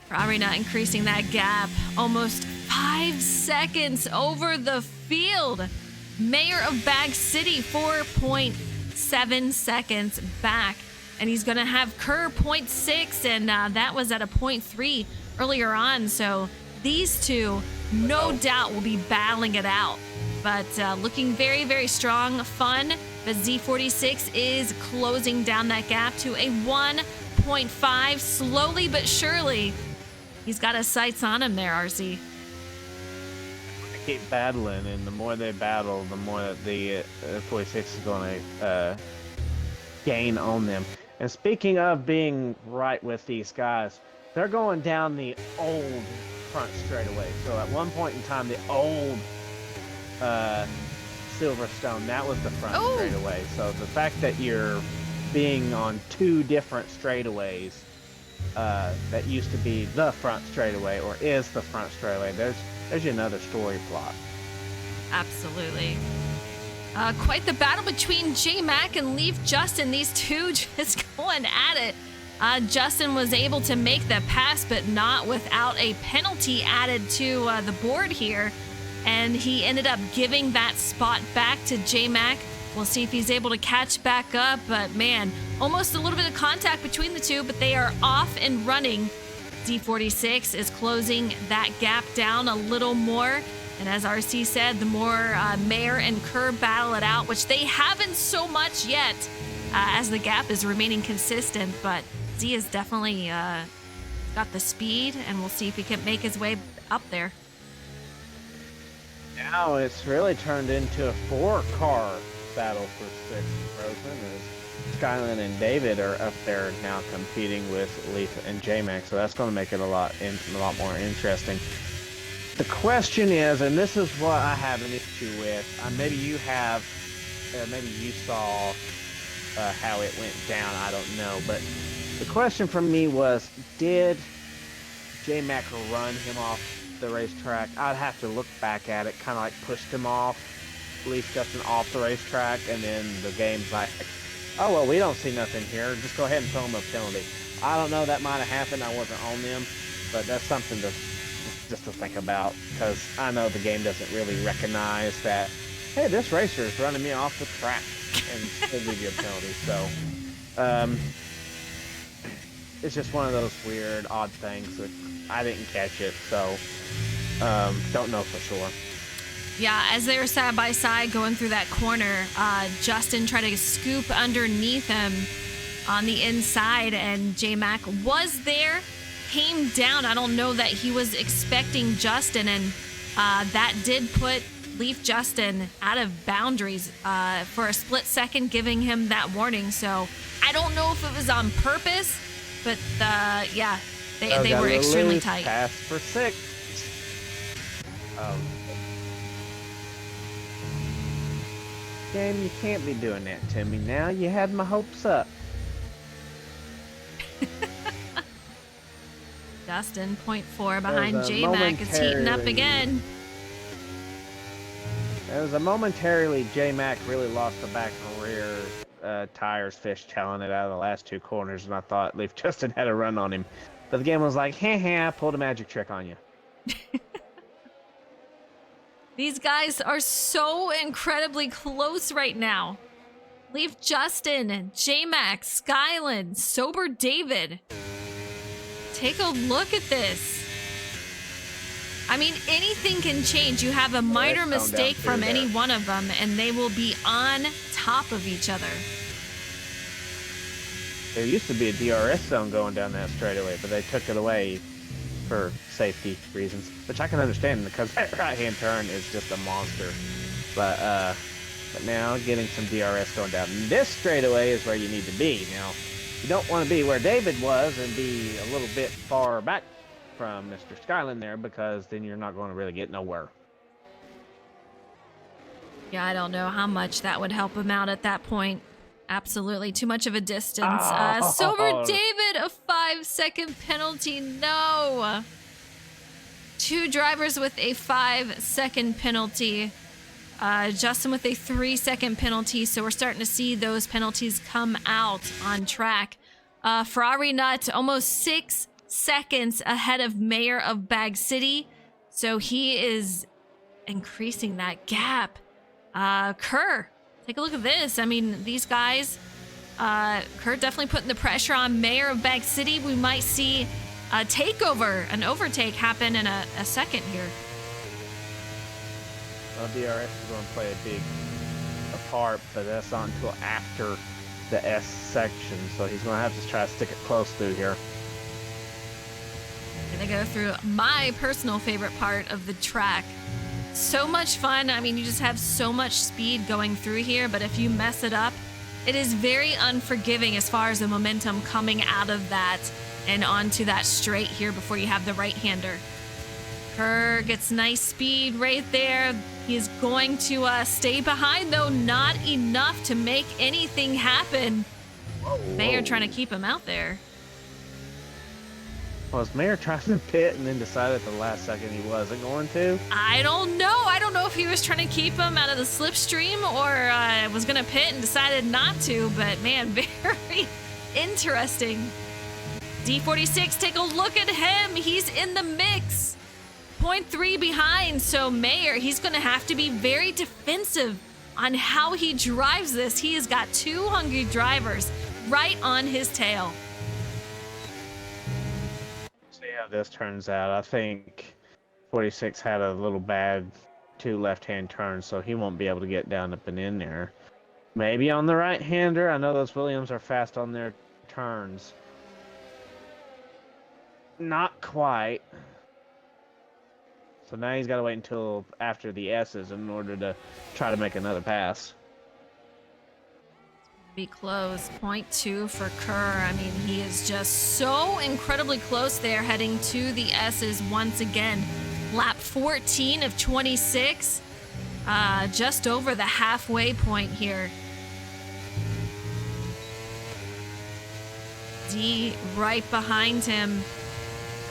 Probably not increasing that gap. Almost 5 seconds over the field. Mayor of Bag City, 4.7 seconds back. And he's going to have Kerr 0.6, and that was at a 0.3 earlier on. So these two, no doubt, will be battling it out. But looking very, very strong, fun. But Z46 is closing down that gap to a 1.5, slowly but surely. He's got his sights on him there, RC. They keep battling, and the more they battle, the more that the 46 is going to gain on them. And speaking of being right with these guys, they're going down the old front straightaway. So at one point in time, the old Silverstone, that was the front straightaway. So the fact that you're being on two different straightaways that used to be the front straightaway or is the front straightaway. There's another story plot. Absolutely. Quite the battle between J-Mac and Leaf Justin. These two just going at it. Justin was able to make the pass, but not without a penalty added to the board here. And he ended up giving that spot back to J-Mac. We'll see if he's able to catch back up. But man, almost a little bit of contact between the two, but they are off and running. D46 is closing that gap down a little more. And as RC said, the more Mayor and Kerr battle it out, which they haven't so much yet, as the gap is remaining consistent. But Z has definitely got the speed, and we'll see if he can make his way up there. Now it's really turned into a 4-car battle for 6th Frozen, as Skylin and David are up there now competing with Leaf and J-Mac, so that's going to make it a lot more interesting. The question is, and this is what I have an issue with, maybe you have, maybe you saw how it went down, I don't know, but the question for me was, did J-Mac run him off the racetrack? I'd have to look back at it, kind of like pushed him off, Leaf Justin off the racetrack, and then the game's like, oh, well, we don't see nothing here, just go ahead and throw him a penalty. I don't know, that might have happened, I wasn't on them, but that's something just to think about, because I know the game doesn't really recognize that, hey, this racer is running me off the track, and still give you a penalty. So it's just one of those weird, odd things that I didn't catch it, so don't know for sure. Yeah, as they were side by side going through that corner, Justin tried to scoop underneath him on the inside, and J-Mac was there, came down. I don't know that he was expecting Justin, and that did put Leaf Justin out of boundaries for a split second, giving him that warning. So I don't know if it was on purpose, but yeah, they were extremely tight. Pass for 6. Game, you can't be doing that to me now. You had my hopes up. Justin, 0.4 behind J-Mac. It's heating up again. It was a momentarily J-Mac really lost the back and rear tires fishtailing it out of the last 2 corners, and I thought Leaf Justin had a run on him. But the game was like, hey, I pulled a magic trick on you. These guys are so incredibly close right now. Leaf Justin, J-Mac, Skylin, Sober David. Take a look at this. I mean, anything can change. You have a minor mistake from any one of them, and they will be on top of each other. There used to be a DRS zone going down that straightaway, but they took it away for safety reasons, which I can understand because that right-hand turn is just a monster. But now getting some DRS going down this straightaway is where you need to be. Now, you don't want to be where David was and be a little bit far back from Mr. Skylin there, because then you're not going to really get nowhere. Yeah, I don't know how much that would help him out at that point. Absolutely too much of a distance. Sober David, a 5-second penalty. No. 2 drivers with a 5-second penalty. Justin with a 3-second penalty. So we're starting to see those penalties come out on track. Ferrari Nut almost 6 seconds ahead of Mayor of Bag City. So he is increasing that gap. Kerr, take a look at this. I mean, these guys, Kerr definitely putting the pressure on Mayor of Bag City. We might see a takeover, an overtake happen in a second here. Well, DRS is going to play a big part, but that's not until after the S section, so he's going to have to try to stick it close through here. Gonna go through my personal favorite part of the track. So much fun. I mean, you just have so much speed going through here, but if you mess it up, it is very unforgiving as far as the momentum coming out of that and onto that straight here before you have the right-hander. Kerr gets nice speed right there. He is going to stay behind, though not enough to make anything happen. Mayer whoa. trying to keep him out there. Was Mayer trying to pit and then decided at the last second he wasn't going to? I don't know. I don't know if he was trying to keep him out of the slipstream or was going to pit and decided not to. But man, very interesting. D46, take a look at him. He's in the mix. 0.3 behind. So Mayer, he's going to have to be very defensive on how he drives this. He has got two hungry drivers right on his tail. See how this turns out. I think 46 had a little bad 2 left-hand turns, so he won't be able to get down up and in there. Maybe on the right-hander. I know those Williams are fast on their turns. Not quite. So now he's got to wait until after the S's in order to try to make another pass. Be close. 0.2 for Kerr. I mean, he is just so incredibly close there, heading to the S's once again. Lap 14 of 26. Just over the halfway point here. Z right behind him.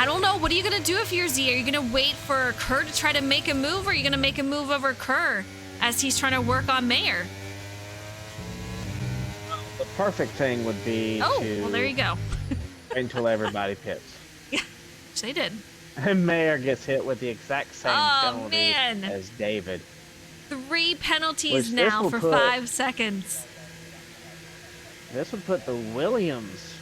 I don't know. What are you going to do if you're Z? Are you going to wait for Kerr to try to make a move, or are you going to make a move over Kerr as he's trying to work on Mayer? The perfect thing would be to well, there you go. wait until everybody pits. Yeah, which they did. And Mayer gets hit with the exact same penalty man. as David. 3 penalties Which now for 5 seconds. This would put the Williams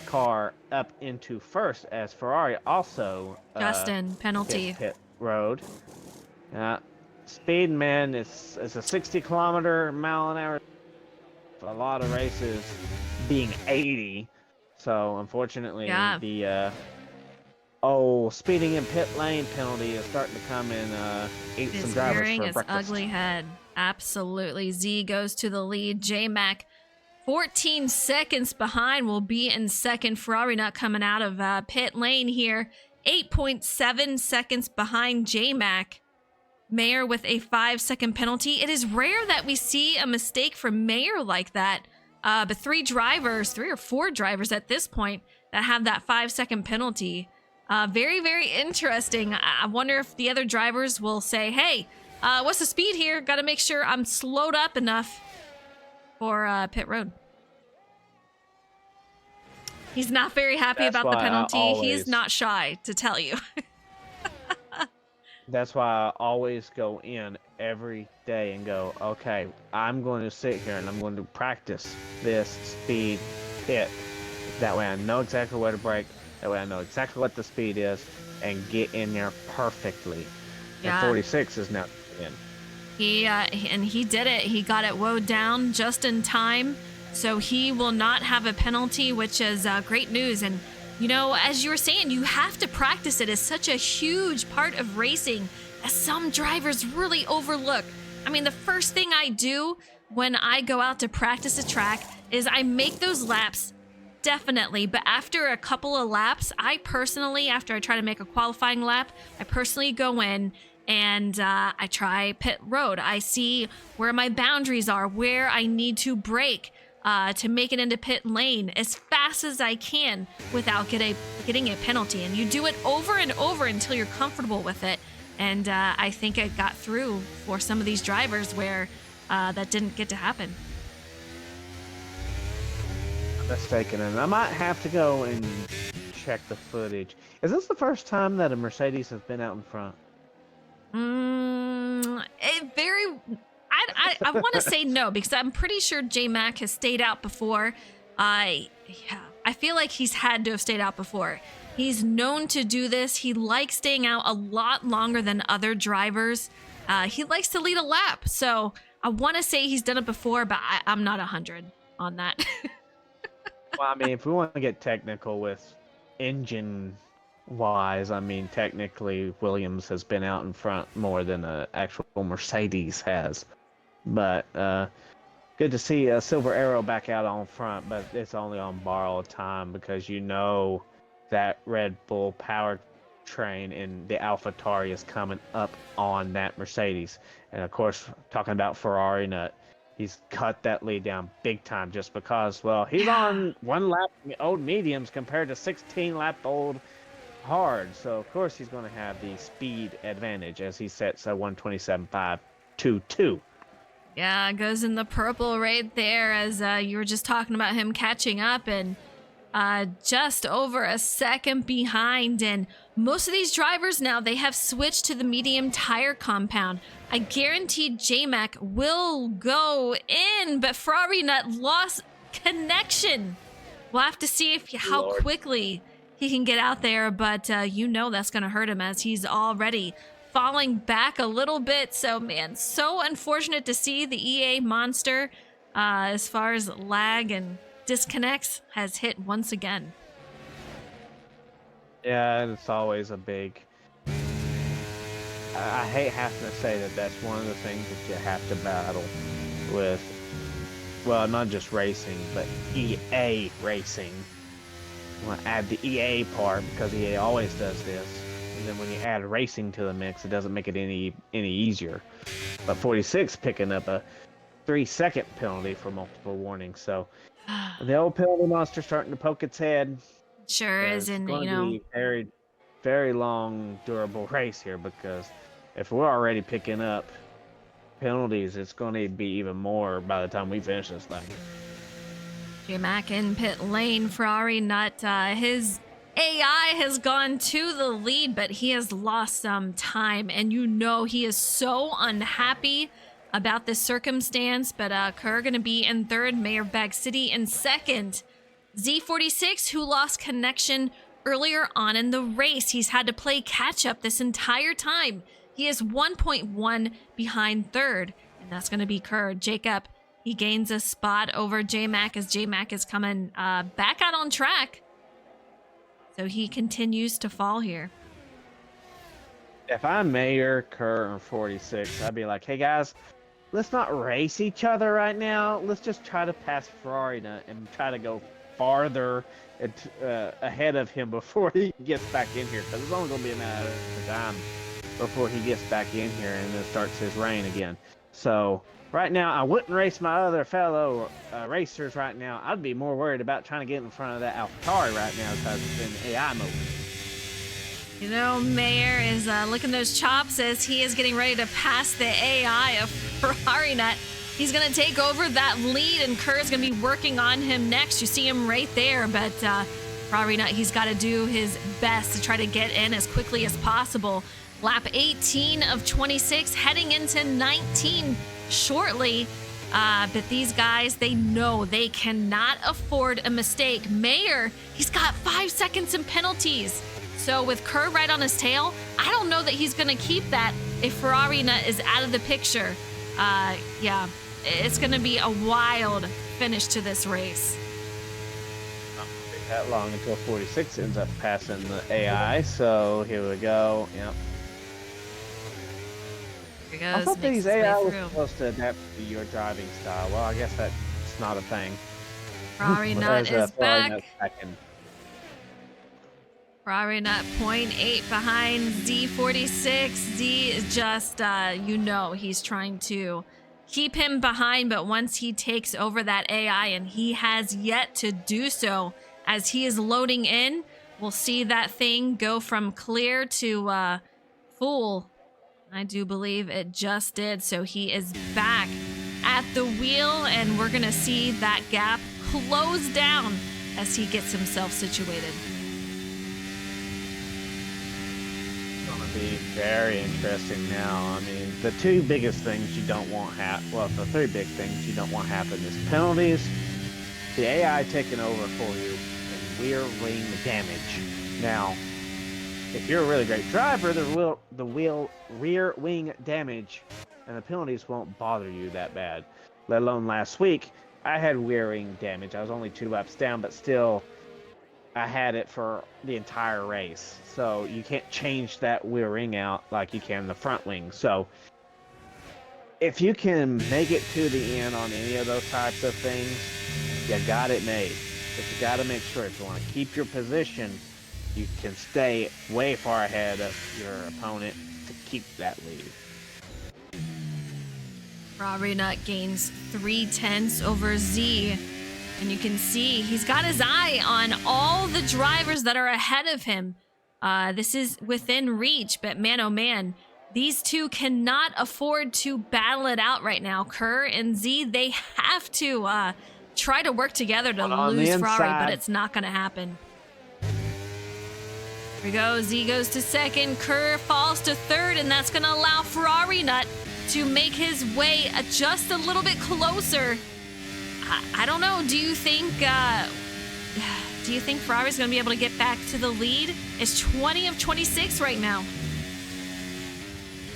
car up into first, as Ferrari also Justin, penalty. hit pit road. Speed, man, it's a 60-kilometer-mile-an-hour. A lot of races being 80, so unfortunately the speeding in pit lane penalty is starting to come and eat some drivers rearing for its breakfast. ugly head. Absolutely. Z goes to the lead. J-Mac 14 seconds behind, will be in second. Ferrari not coming out of pit lane here. 8.7 seconds behind J-Mac. Mayer with a 5-second penalty. It is rare that we see a mistake from Mayer like that. But 3 or 4 drivers at this point that have that 5-second penalty. Very, very interesting. I wonder if the other drivers will say, hey, what's the speed here? Got to make sure I'm slowed up enough for pit road. He's not very happy about the penalty. He's not shy to tell you. That's why I always go in every day and go, okay, I'm going to sit here and I'm going to practice this speed pit. That way I know exactly where to brake. That way I know exactly what the speed is and get in there perfectly. Yeah. And 46 is now in. He did it. He got it woed down just in time. So he will not have a penalty, which is great news. And you know, as you were saying, you have to practice it. It's such a huge part of racing, as some drivers really overlook. I mean, the first thing I do when I go out to practice a track is I make those laps, definitely. But after a couple of laps, after I try to make a qualifying lap, I personally go in and I try pit road. I see where my boundaries are, where I need to brake. To make it into pit lane as fast as I can without getting a penalty. And you do it over and over until you're comfortable with it. And I think it got through for some of these drivers where that didn't get to happen. I'm mistaken, and I might have to go and check the footage. Is this the first time that a Mercedes has been out in front? I want to say no, because I'm pretty sure J-Mac has stayed out before. I feel like he's had to have stayed out before. He's known to do this. He likes staying out a lot longer than other drivers. He likes to lead a lap. So I want to say he's done it before, but I'm not 100 on that. Well, I mean, if we want to get technical with engine-wise, I mean, technically Williams has been out in front more than an actual Mercedes has. But good to see a Silver Arrow back out on front, but it's only on borrowed time because you know that Red Bull powertrain in the AlphaTauri is coming up on that Mercedes. And of course, talking about Ferrari, he's cut that lead down big time just because, well, he's Yeah. on 1 lap old mediums compared to 16 lap old hard. So, of course, he's going to have the speed advantage as he sets a 127.522. Yeah, goes in the purple right there as you were just talking about him catching up and just over a second behind. And most of these drivers now, they have switched to the medium tire compound. I guarantee JMac will go in, but Ferrari Nut lost connection. We'll have to see if how Lord. quickly he can get out there, but you know that's going to hurt him as he's already falling back a little bit. So, man, so unfortunate to see the EA monster as far as lag and disconnects has hit once again. Yeah, it's always a big. I hate having to say that that's one of the things that you have to battle with. Well, not just racing, but EA racing. I want to add the EA part because EA always does this. And then when you add racing to the mix, it doesn't make it any easier. But 46 picking up a 3-second penalty for multiple warnings. So the old penalty monster starting to poke its head. Sure is, and you know, be very, very long, durable race here because if we're already picking up penalties, it's going to be even more by the time we finish this thing. JMac in pit lane. Ferrari Nut, his AI has gone to the lead, but he has lost some time, and you know he is so unhappy about this circumstance. But Kerr gonna be in third, Mayor Bag City in second. Z46, who lost connection earlier on in the race, he's had to play catch up this entire time. He is 1.1 behind third, and that's gonna be Kerr. Jacob, he gains a spot over JMac as JMac is coming back out on track. So he continues to fall here. If I'm Mayor, Kerr, and 46, I'd be like, hey guys, let's not race each other right now. Let's just try to pass Ferrari and try to go farther ahead of him before he gets back in here. Because it's only going to be a matter of time before he gets back in here and then starts his reign again. So right now, I wouldn't race my other fellow racers right now. I'd be more worried about trying to get in front of that AlphaTauri right now because it's in AI mode. You know, Mayor is licking those chops as he is getting ready to pass the AI of Ferrari Nut. He's going to take over that lead, and Kerr is going to be working on him next. You see him right there, but Ferrari Nut, he's got to do his best to try to get in as quickly as possible. Lap 18 of 26, heading into 19 shortly. But these guys, they know they cannot afford a mistake. Mayor, he's got 5 seconds in penalties. So with Kerr right on his tail, I don't know that he's going to keep that if Ferrari Nut is out of the picture. Yeah, it's going to be a wild finish to this race. Not going to take that long until 46 ends up passing the AI. So here we go. Yep. Here goes, I thought makes these his way AI was through. supposed to adapt to your driving style. Well, I guess that's not a thing. Ferrari Nut As, is Ferrari back. Nut's back in. Ferrari Nut 0.8 behind Z46. Z is just, you know, he's trying to keep him behind, but once he takes over that AI, and he has yet to do so, as he is loading in, we'll see that thing go from clear to full. I do believe it just did, so he is back at the wheel, and we're going to see that gap close down as he gets himself situated. Be very interesting now. I mean, the two biggest things you don't want the three big things you don't want happen is penalties, the AI taking over for you, and rear wing damage. Now, if you're a really great driver, the rear wing damage and the penalties won't bother you that bad. Let alone last week, I had rear wing damage. I was only 2 laps down, but still, I had it for the entire race. So you can't change that rear wing out like you can the front wing. So if you can make it to the end on any of those types of things, you got it made. But you got to make sure if you want to keep your position, you can stay way far ahead of your opponent to keep that lead. Ferrari Nut gains 3/10 over Z. And you can see he's got his eye on all the drivers that are ahead of him. This is within reach, but man, oh man, these two cannot afford to battle it out right now. Kerr and Z, they have to try to work together to lose Ferrari, but it's not going to happen. Here we go. Z goes to second. Kerr falls to third, and that's going to allow Ferrari Nut to make his way just a little bit closer. I don't know. Do you think Ferrari's going to be able to get back to the lead? It's 20 of 26 right now.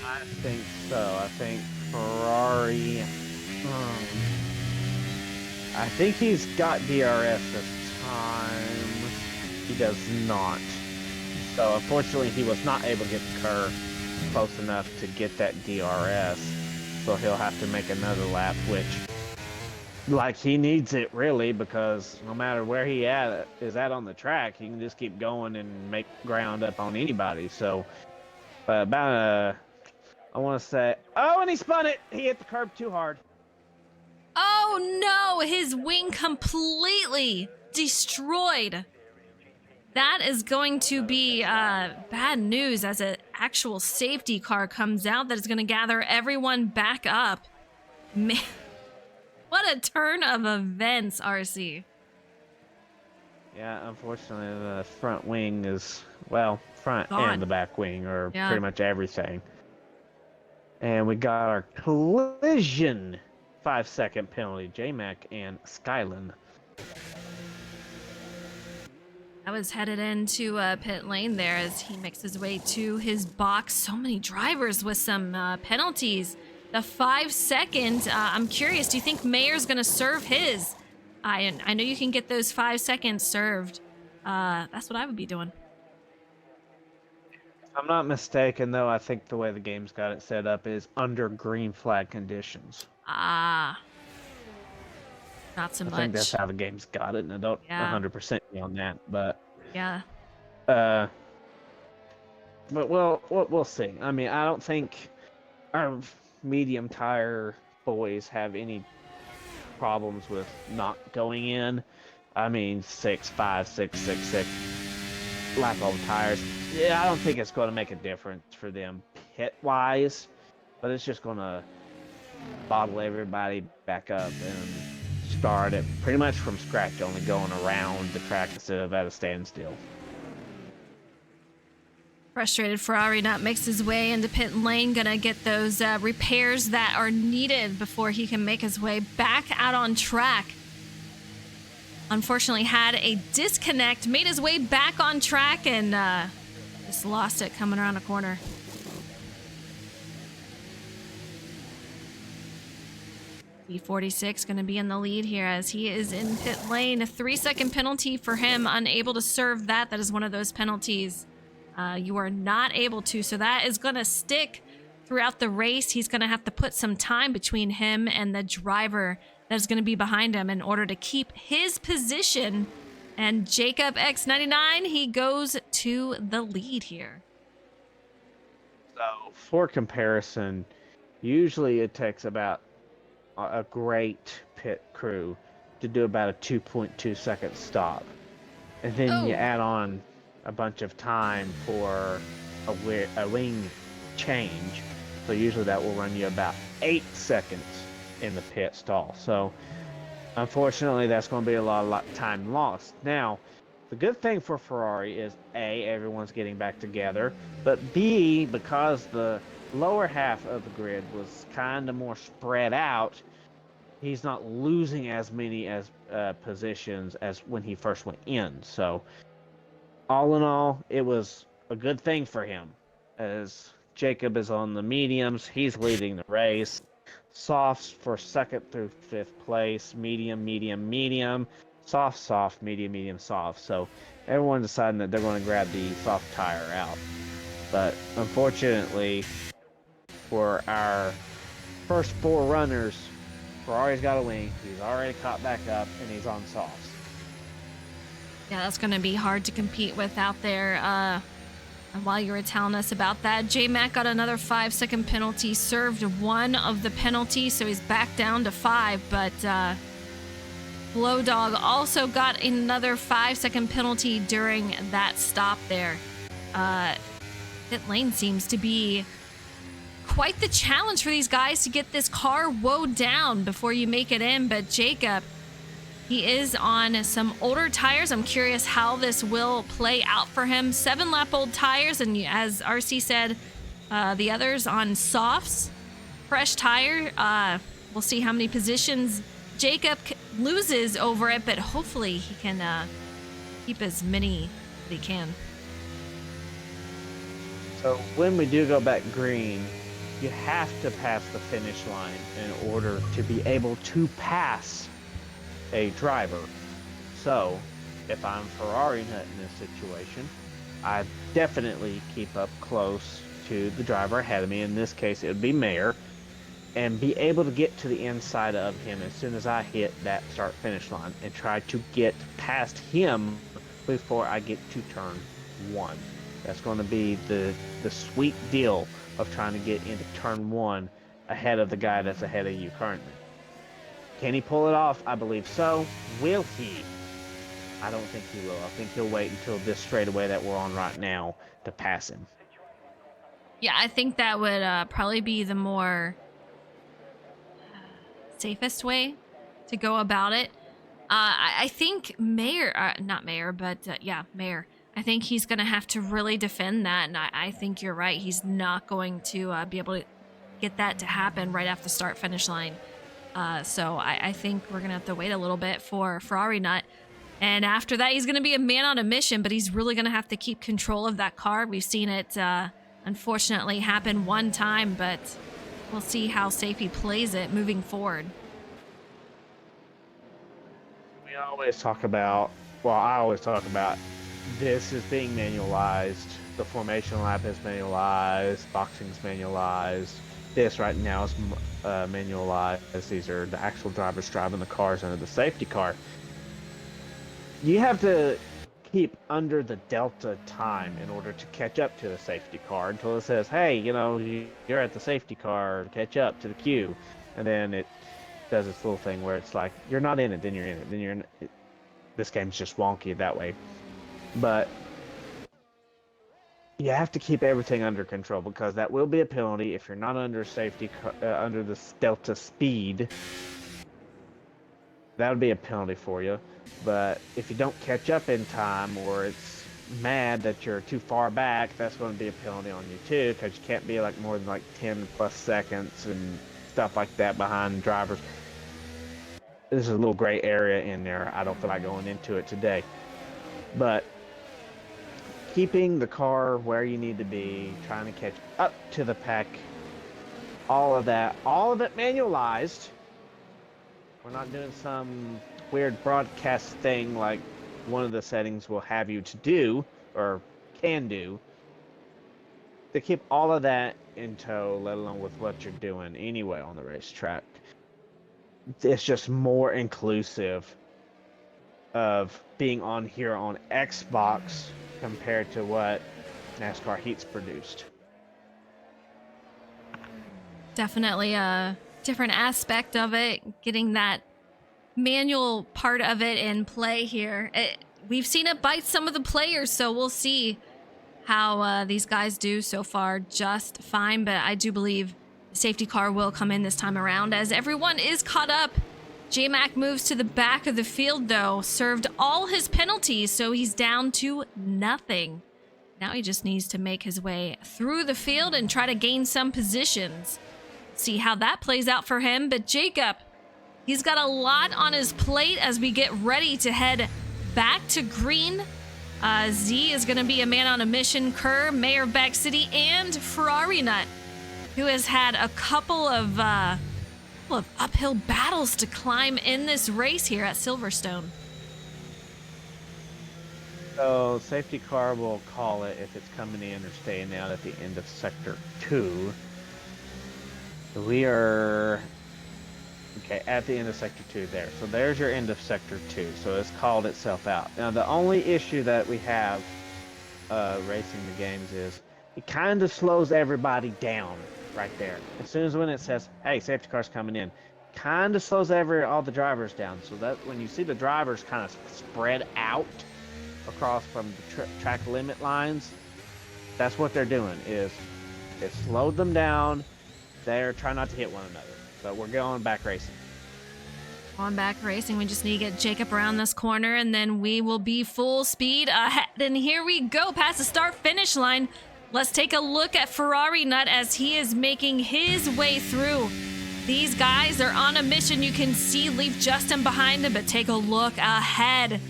I think so. I think Ferrari. I think he's got DRS this time. He does not. So unfortunately, he was not able to get the curve close enough to get that DRS. So he'll have to make another lap, which, like, he needs it really, because no matter where he is at on the track, he can just keep going and make ground up on anybody. So I want to say, oh, and he spun it. He hit the curb too hard. Oh no, his wing completely destroyed. That is going to be bad news as an actual safety car comes out that is going to gather everyone back up. Man, what a turn of events, RC. Yeah, unfortunately, the front wing is, well, front gone. And the back wing are pretty much everything. And we got our collision 5-second penalty, J-Mac and Skyland. I was headed into pit lane there as he makes his way to his box. So many drivers with some penalties. The 5-second, I'm curious, do you think Mayer's going to serve his? I know you can get those 5 seconds served. That's what I would be doing. If I'm not mistaken, though, I think the way the game's got it set up is under green flag conditions. Ah. Not so much. I think that's how the game's got it, and I don't 100% be on that, but... Yeah. But we'll see. I mean, I don't think our medium tire boys have any problems with not going in. I mean, 6.5, 6.66 lap on tires. Yeah, I don't think it's going to make a difference for them pit-wise, but it's just going to bottle everybody back up and start it pretty much from scratch, only going around the track instead of at a standstill. Frustrated Ferrari Nut makes his way into pit lane, gonna get those repairs that are needed before he can make his way back out on track. Unfortunately had a disconnect, made his way back on track, and just lost it coming around a corner. E46 going to be in the lead here as he is in pit lane. A 3-second penalty for him, unable to serve that. That is one of those penalties you are not able to. So that is going to stick throughout the race. He's going to have to put some time between him and the driver that is going to be behind him in order to keep his position. And Jacob X99, he goes to the lead here. So for comparison, usually it takes about a great pit crew to do about a 2.2 second stop, and then you add on a bunch of time for a wing change, so usually that will run you about 8 seconds in the pit stall. So unfortunately that's going to be a lot of time lost. Now the good thing for Ferrari is A, everyone's getting back together, but B, because the lower half of the grid was kind of more spread out, he's not losing as many positions as when he first went in. So all in all, it was a good thing for him, as Jacob is on the mediums. He's leading the race. Softs for 2nd through 5th place. Medium, medium, medium. Soft, soft, medium, medium, soft. So everyone deciding that they're going to grab the soft tire out. But unfortunately, for our first 4 runners, Ferrari's got a wing. He's already caught back up, and he's on softs. Yeah, that's going to be hard to compete with out there. And while you were telling us about that, J-Mac got another 5-second penalty, served one of the penalties, so he's back down to 5. But Blow Dog also got another 5-second penalty during that stop there. Pit lane seems to be quite the challenge for these guys to get this car woed down before you make it in. But Jacob, he is on some older tires. I'm curious how this will play out for him. 7-lap-old tires, and as RC said, the others on softs. Fresh tire. We'll see how many positions Jacob loses over it, but hopefully he can keep as many as he can. So when we do go back green, you have to pass the finish line in order to be able to pass a driver. So if I'm Ferrari Nut in this situation, I definitely keep up close to the driver ahead of me. In this case, it would be Mayer, and be able to get to the inside of him as soon as I hit that start finish line and try to get past him before I get to turn 1. That's going to be the sweet deal of trying to get into turn 1 ahead of the guy that's ahead of you currently. Can he pull it off? I believe so. Will he? I don't think he will. I think he'll wait until this straightaway that we're on right now to pass him. Yeah, I think that would probably be the more safest way to go about it. I think Mayer, not Mayer, but yeah, Mayer. I think he's going to have to really defend that, and I think you're right. He's not going to be able to get that to happen right off the start-finish line. So I think we're going to have to wait a little bit for Ferrari Nut. And after that, he's going to be a man on a mission, but he's really going to have to keep control of that car. We've seen it, unfortunately, happen one time, but we'll see how safe he plays it moving forward. We always talk about, I always talk about this is being manualized. The formation lap is manualized. Boxing's manualized. This right now is manualized. These are the actual drivers driving the cars under the safety car. You have to keep under the delta time in order to catch up to the safety car until it says, hey, you're at the safety car, catch up to the queue. And then it does this little thing where it's like, you're not in it, then you're in it, then you're in it. This game's just wonky that way. But you have to keep everything under control, because that will be a penalty if you're not under safety, under the delta speed. That would be a penalty for you. But if you don't catch up in time, or it's mad that you're too far back, that's going to be a penalty on you too, because you can't be like more than 10 plus seconds and stuff like that behind drivers. There's a little gray area in there. I don't feel like going into it today. But keeping the car where you need to be, trying to catch up to the pack, all of it manualized. We're not doing some weird broadcast thing like one of the settings will have you to do, or can do, to keep all of that in tow, let alone with what you're doing anyway on the racetrack. It's just more inclusive of being on here on Xbox compared to what NASCAR Heat's produced. Definitely a different aspect of it, getting that manual part of it in play here. We've seen it bite some of the players, so we'll see how these guys do so far. Just fine, but I do believe the safety car will come in this time around as everyone is caught up. J-Mac moves to the back of the field, though, served all his penalties, so he's down to nothing. Now he just needs to make his way through the field and try to gain some positions. See how that plays out for him, but Jacob, he's got a lot on his plate as we get ready to head back to green. Z is going to be a man on a mission. Kerr, Mayor of Back City, and Ferrari Nut, who has had a couple of uphill battles to climb in this race here at Silverstone. So safety car will call it if it's coming in or staying out at the end of sector 2. So we are at the end of sector 2 there. So there's your end of sector 2. So it's called itself out. Now the only issue that we have racing the games is it kind of slows everybody down right there. As soon as when it says, "Hey, safety car's coming in," kind of slows all the drivers down. So that when you see the drivers kind of spread out across from the track limit lines, that's what they're doing. Is it slowed them down? They're trying not to hit one another. So we're going back racing. On back racing, we just need to get Jacob around this corner and then we will be full speed ahead. And here we go past the start finish line. Let's take a look at Ferrari Nut as he is making his way through. These guys are on a mission. You can see Leaf Justin behind him, but take a look ahead.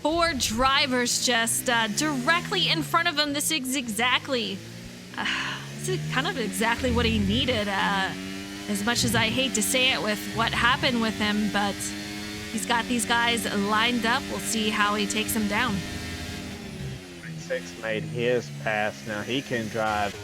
4 drivers just directly in front of him. This is exactly, this is kind of exactly what he needed. As much as I hate to say it with what happened with him, but he's got these guys lined up. We'll see how he takes them down. 6 made his pass. Now he can drive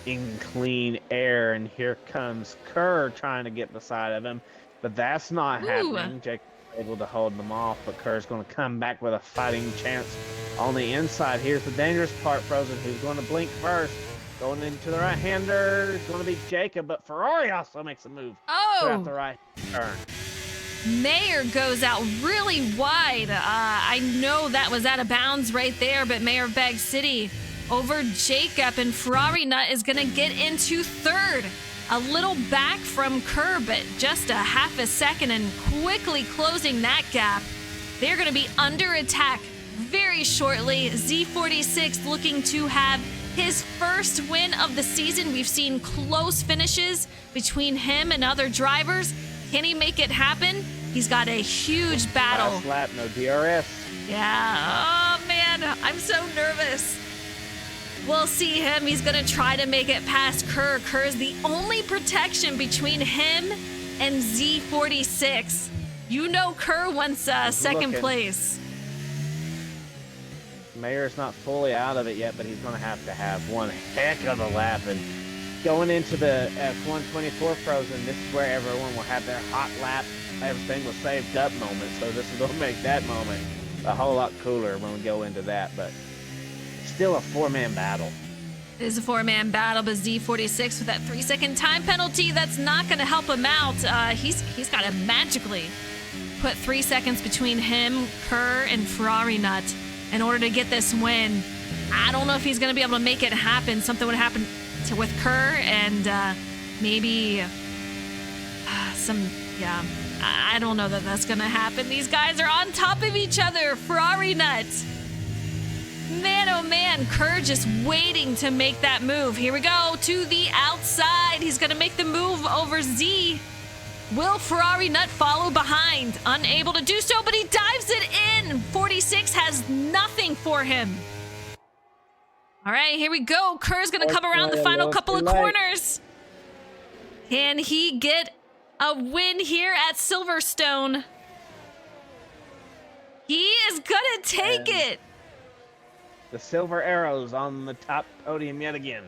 in clean air, and here comes Kerr trying to get beside of him, but that's not happening. Jake was able to hold them off, but Kerr's going to come back with a fighting chance on the inside. Here's the dangerous part, Frozen. Who's going to blink first? Going into the right-hander is going to be Jacob, but Ferrari also makes a move. Throughout the right turn. Mayer goes out really wide. I know that was out of bounds right there, but Mayor of Bag City over Jacob, and Ferrari Nut is going to get into third. A little back from Kerr, but just a half a second and quickly closing that gap. They're going to be under attack very shortly. Z46 looking to have his first win of the season. We've seen close finishes between him and other drivers. Can he make it happen? He's got a huge battle. Last lap, no DRS. Yeah. Oh, man. I'm so nervous. We'll see him. He's going to try to make it past Kerr. Kerr is the only protection between him and Z46. You know Kerr wants second place. Mayer's not fully out of it yet, but he's going to have one heck of a lap. And going into the F124 Frozen, this is where everyone will have their hot lap, everything was saved up moment. So this is going to make that moment a whole lot cooler when we go into that. But still a 4-man battle. It is a 4-man battle, but Z46 with that 3-second time penalty, that's not going to help him out. He's got to magically put 3 seconds between him, Kerr, and Ferrari Nut in order to get this win. I don't know if he's going to be able to make it happen. Something would happen with Kerr and maybe I don't know that that's going to happen. These guys are on top of each other. Ferrari Nut. Man, oh man, Kerr just waiting to make that move. Here we go to the outside. He's going to make the move over Z. Will Ferrari Nut follow behind? Unable to do so, but he dives it in. 46 has nothing for him. All right, here we go. Kerr's going to come around the final couple of corners. Can he get a win here at Silverstone? He is going to take it. The silver arrows on the top podium yet again.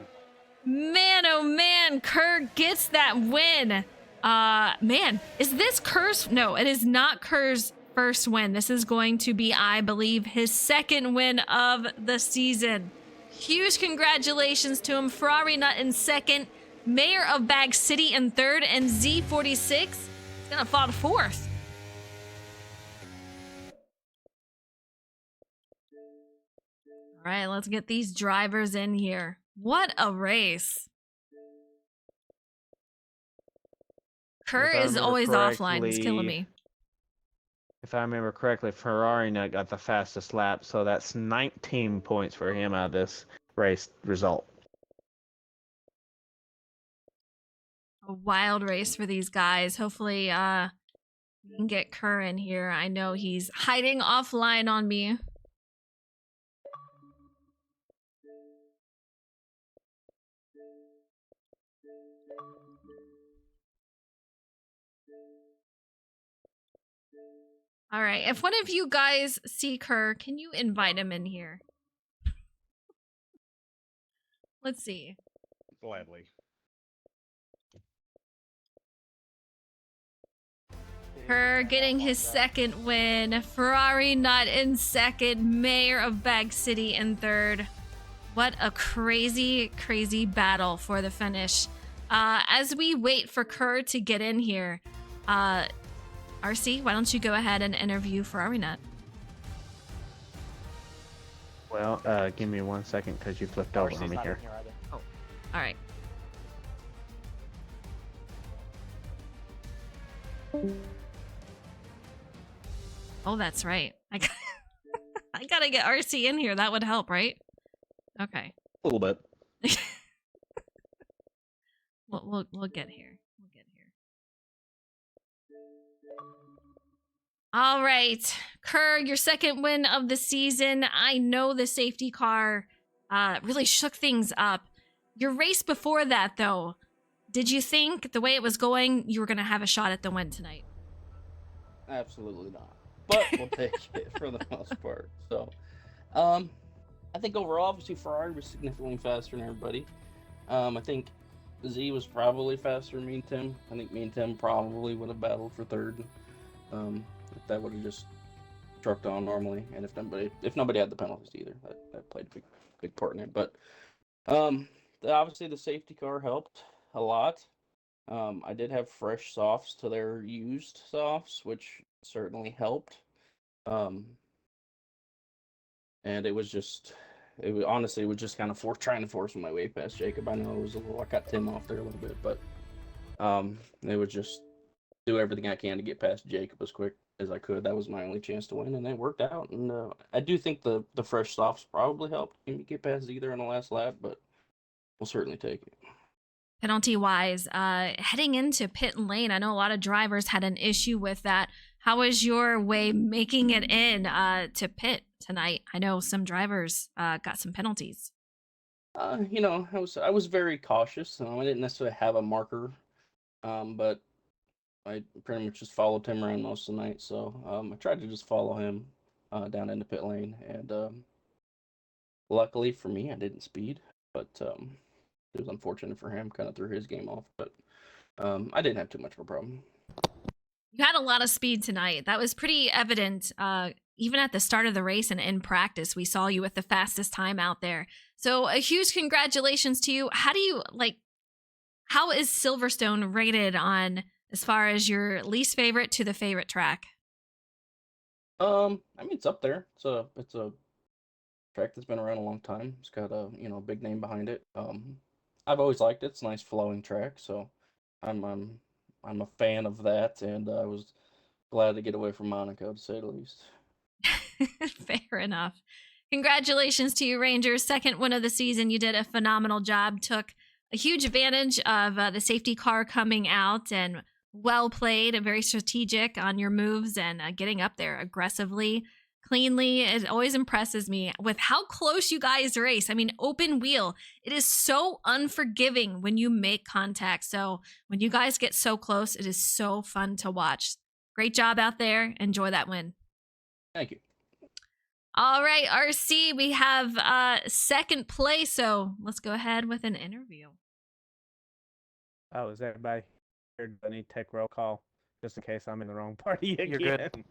Man, oh man, Kerr gets that win. Man, is this Kerr's? No, it is not Kerr's first win. This is going to be, I believe, his second win of the season. Huge congratulations to him. Ferrari Nut in second, Mayor of Bag City in third, and Z46 is going to fall to fourth. All right, let's get these drivers in here. What a race. Kerr is always offline. It's killing me. If I remember correctly, Ferrari Nut got the fastest lap, so that's 19 points for him out of this race result. A wild race for these guys. Hopefully, we can get Kerr in here. I know he's hiding offline on me. All right, if one of you guys see Kerr, can you invite him in here? Let's see. Gladly. Kerr getting his second win. Ferrari Nut in second. Mayor of Bag City in third. What a crazy, crazy battle for the finish. As we wait for Kerr to get in here, RC, why don't you go ahead and interview FerrariNet? Well, give me 1 second because you flipped over on me here. Oh, all right. Oh, that's right. I gotta get RC in here. That would help, right? Okay. A little bit. We'll get here. We'll get here. All right, Kerr, your second win of the season. I know the safety car really shook things up. Your race before that, though, did you think the way it was going, you were going to have a shot at the win tonight? Absolutely not. But we'll take it for the most part. So, I think overall, obviously, Ferrari was significantly faster than everybody. I think Z was probably faster than me and Tim. I think me and Tim probably would have battled for third. If that would have just trucked on normally, and if nobody had the penalties either, that played a big part in it. But obviously the safety car helped a lot. I did have fresh softs to their used softs, which certainly helped. And it was just kind of trying to force my way past Jacob. I know I got Tim off there a little bit, but it was just do everything I can to get past Jacob as quick as I could. That was my only chance to win, and it worked out. And I do think the fresh softs probably helped me get past either in the last lap, but we'll certainly take it. Penalty wise, heading into pit lane, I know a lot of drivers had an issue with that. How was your way making it in to pit tonight? I know some drivers got some penalties. I was very cautious. I didn't necessarily have a marker, but I pretty much just followed him around most of the night. So I tried to just follow him down into pit lane, and luckily for me, I didn't speed, but it was unfortunate for him, kind of threw his game off. But I didn't have too much of a problem. You had a lot of speed tonight. That was pretty evident. Even at the start of the race and in practice, we saw you with the fastest time out there. So a huge congratulations to you. How is Silverstone rated on as far as your least favorite to the favorite track? I mean, it's up there. It's a track that's been around a long time. It's got a big name behind it. I've always liked it. It's a nice flowing track, so I'm a fan of that, and I was glad to get away from Monaco, to say the least. Fair enough. Congratulations to you, Rangers. Second win of the season. You did a phenomenal job. Took a huge advantage of the safety car coming out, and well played, very strategic on your moves and getting up there aggressively, cleanly. It always impresses me with how close you guys race. I mean, open wheel. It is so unforgiving when you make contact. So when you guys get so close, it is so fun to watch. Great job out there. Enjoy that win. Thank you. All right, RC, we have second place, so let's go ahead with an interview. Oh, is everybody here? Do I need to take roll call just in case I'm in the wrong party again? You're good.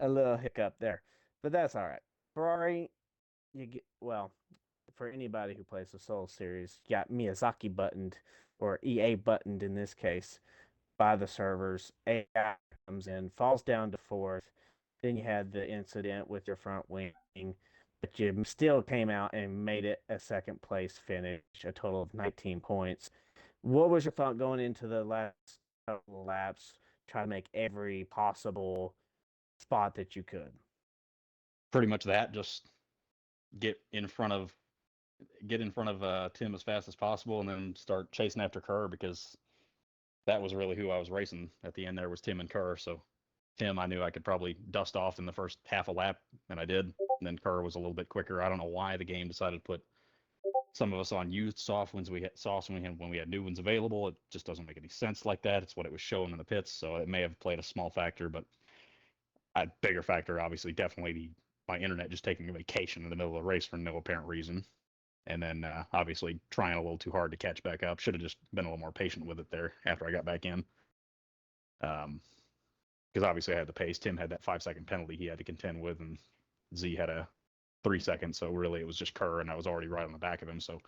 A little hiccup there, but that's all right. Ferrari, for anybody who plays the Soul Series, you got Miyazaki buttoned, or EA buttoned in this case, by the servers. AI comes in, falls down to fourth. Then you had the incident with your front wing, but you still came out and made it a second place finish, a total of 19 points. What was your thought going into the last couple of laps, trying to make every possible spot that you could? Pretty much that. Just get in front of Tim as fast as possible, and then start chasing after Kerr, because that was really who I was racing at the end. There was Tim and Kerr, so Tim, I knew I could probably dust off in the first half a lap, and I did. And then Kerr was a little bit quicker. I don't know why the game decided to put some of us on used soft when we had new ones available. It just doesn't make any sense like that. It's what it was showing in the pits, so it may have played a small factor, but a bigger factor, obviously, definitely my internet just taking a vacation in the middle of the race for no apparent reason. And then obviously trying a little too hard to catch back up. Should have just been a little more patient with it there after I got back in. Because obviously I had the pace. Tim had that 5-second penalty he had to contend with, and Z had a 3 seconds. So really, it was just Kerr, and I was already right on the back of him. So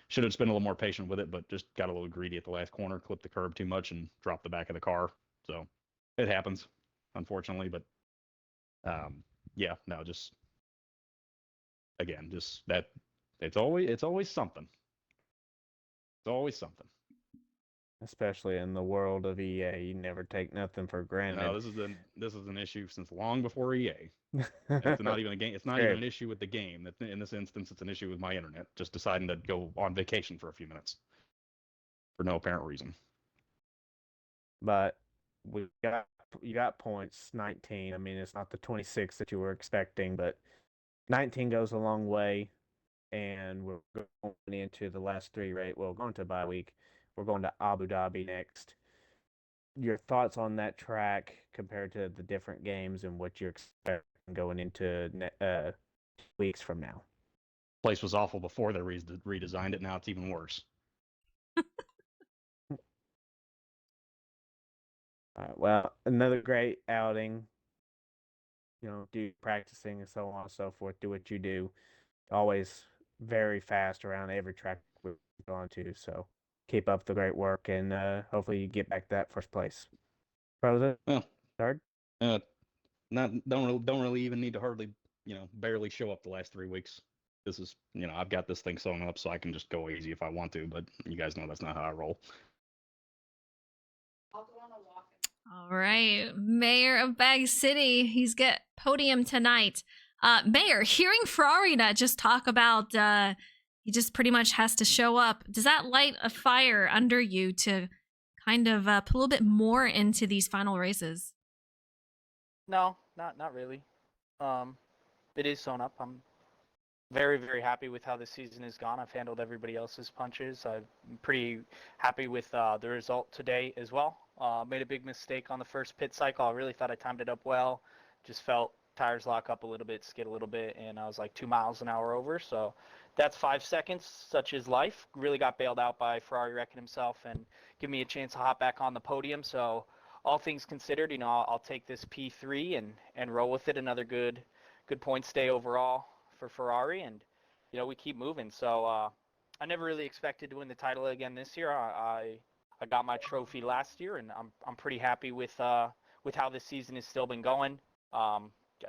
should have just been a little more patient with it, but just got a little greedy at the last corner, clipped the curb too much, and dropped the back of the car. So it happens, unfortunately. But yeah, no, just again, just that it's always something. It's always something. Especially in the world of EA, you never take nothing for granted. No, this is an issue since long before EA. It's not even a game. It's not even an issue with the game. In this instance, it's an issue with my internet. Just deciding to go on vacation for a few minutes for no apparent reason. But you got points, 19. I mean, it's not the 26 that you were expecting, but 19 goes a long way. And we're going into the last three, right? Well, going to bye week. We're going to Abu Dhabi next. Your thoughts on that track compared to the different games and what you're expecting going into weeks from now? Place was awful before they redesigned it. Now it's even worse. Well, another great outing. Do practicing and so on and so forth. Do what you do. Always very fast around every track we've gone to. So keep up the great work, and hopefully you get back to that first place. Brother, well, third. Don't really even need to hardly barely show up the last 3 weeks. This is I've got this thing sewn up so I can just go easy if I want to, but you guys know that's not how I roll. All right, Mayor of Bag City, he's got podium tonight. Mayor, hearing Ferrari just talk about he just pretty much has to show up. Does that light a fire under you to kind of put a little bit more into these final races? No, not really. It is sewn up. I'm very, very happy with how this season has gone. I've handled everybody else's punches. I'm pretty happy with the result today as well. Made a big mistake on the first pit cycle. I really thought I timed it up well. Just felt tires lock up a little bit, skid a little bit, and I was like 2 miles an hour over. So that's 5 seconds. Such is life. Really got bailed out by Ferrari wrecking himself and give me a chance to hop back on the podium. So all things considered, I'll take this P3 and roll with it. Another good points day overall for Ferrari, and we keep moving. So I never really expected to win the title again this year. I got my trophy last year, and I'm pretty happy with how this season has still been going.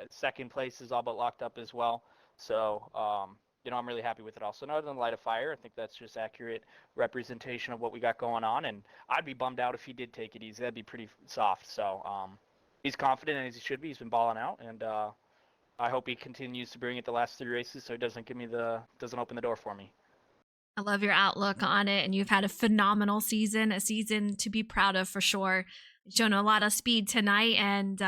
Second place is all but locked up as well. So I'm really happy with it all. So other than light a fire, I think that's just accurate representation of what we got going on. And I'd be bummed out if he did take it easy. That'd be pretty soft. So he's confident, as he should be. He's been balling out, and I hope he continues to bring it the last 3 races so it doesn't open the door for me. I love your outlook on it, and you've had a phenomenal season, a season to be proud of for sure. You've shown a lot of speed tonight, and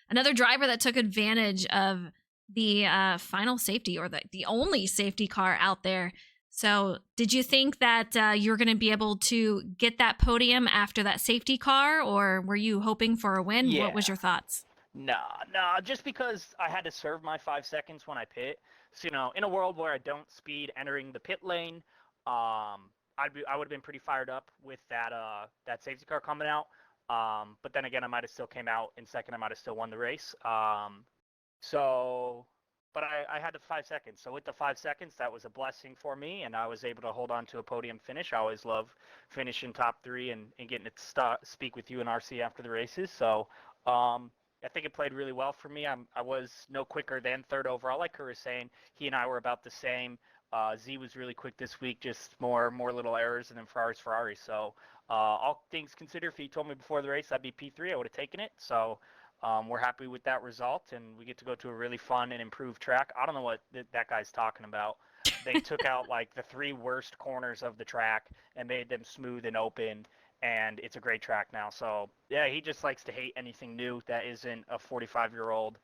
another driver that took advantage of the final safety, or the only safety car out there. So did you think that you were going to be able to get that podium after that safety car, or were you hoping for a win? Yeah. What was your thoughts? No, just because I had to serve my 5 seconds when I pit. So, in a world where I don't speed entering the pit lane, I would have been pretty fired up with that safety car coming out. But then again, I might have still came out in second. I might have still won the race. But I had the 5 seconds. So with the 5 seconds, that was a blessing for me, and I was able to hold on to a podium finish. I always love finishing top 3 and getting to speak with you and RC after the races. So I think it played really well for me. I was no quicker than third overall, like Kerr was saying. He and I were about the same. Z was really quick this week, just more little errors, and then Ferrari's Ferrari. So all things considered, if he told me before the race I'd be P3, I would have taken it. So we're happy with that result, and we get to go to a really fun and improved track. I don't know what that guy's talking about. They took out like the 3 worst corners of the track and made them smooth and open, and it's a great track now. So yeah, he just likes to hate anything new that isn't a 45-year-old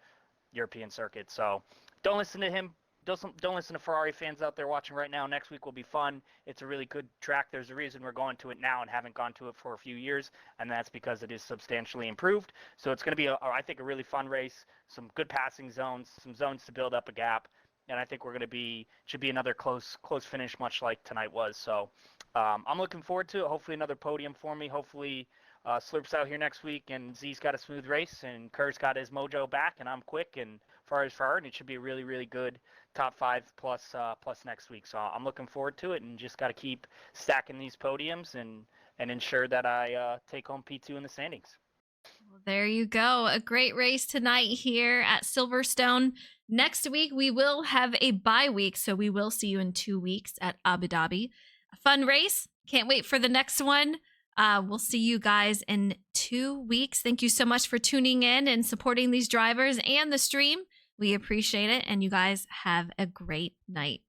European circuit. So don't listen to him. Don't listen to Ferrari fans out there watching right now. Next week will be fun. It's a really good track. There's a reason we're going to it now and haven't gone to it for a few years, and that's because it is substantially improved. So it's going to be, I think, a really fun race. Some good passing zones, some zones to build up a gap, and I think should be another close finish, much like tonight was. So I'm looking forward to it. Hopefully another podium for me. Hopefully Slurp's out here next week, and Z's got a smooth race, and Kerr's got his mojo back, and I'm quick, and Ferrari's Ferrari, and it should be a really, really good top 5 plus next week. So I'm looking forward to it, and just got to keep stacking these podiums and ensure that I take home P2 in the standings. Well, there you go. A great race tonight here at Silverstone. Next week, we will have a bye week, so we will see you in 2 weeks at Abu Dhabi. A fun race. Can't wait for the next one. We'll see you guys in 2 weeks. Thank you so much for tuning in and supporting these drivers and the stream. We appreciate it, and you guys have a great night.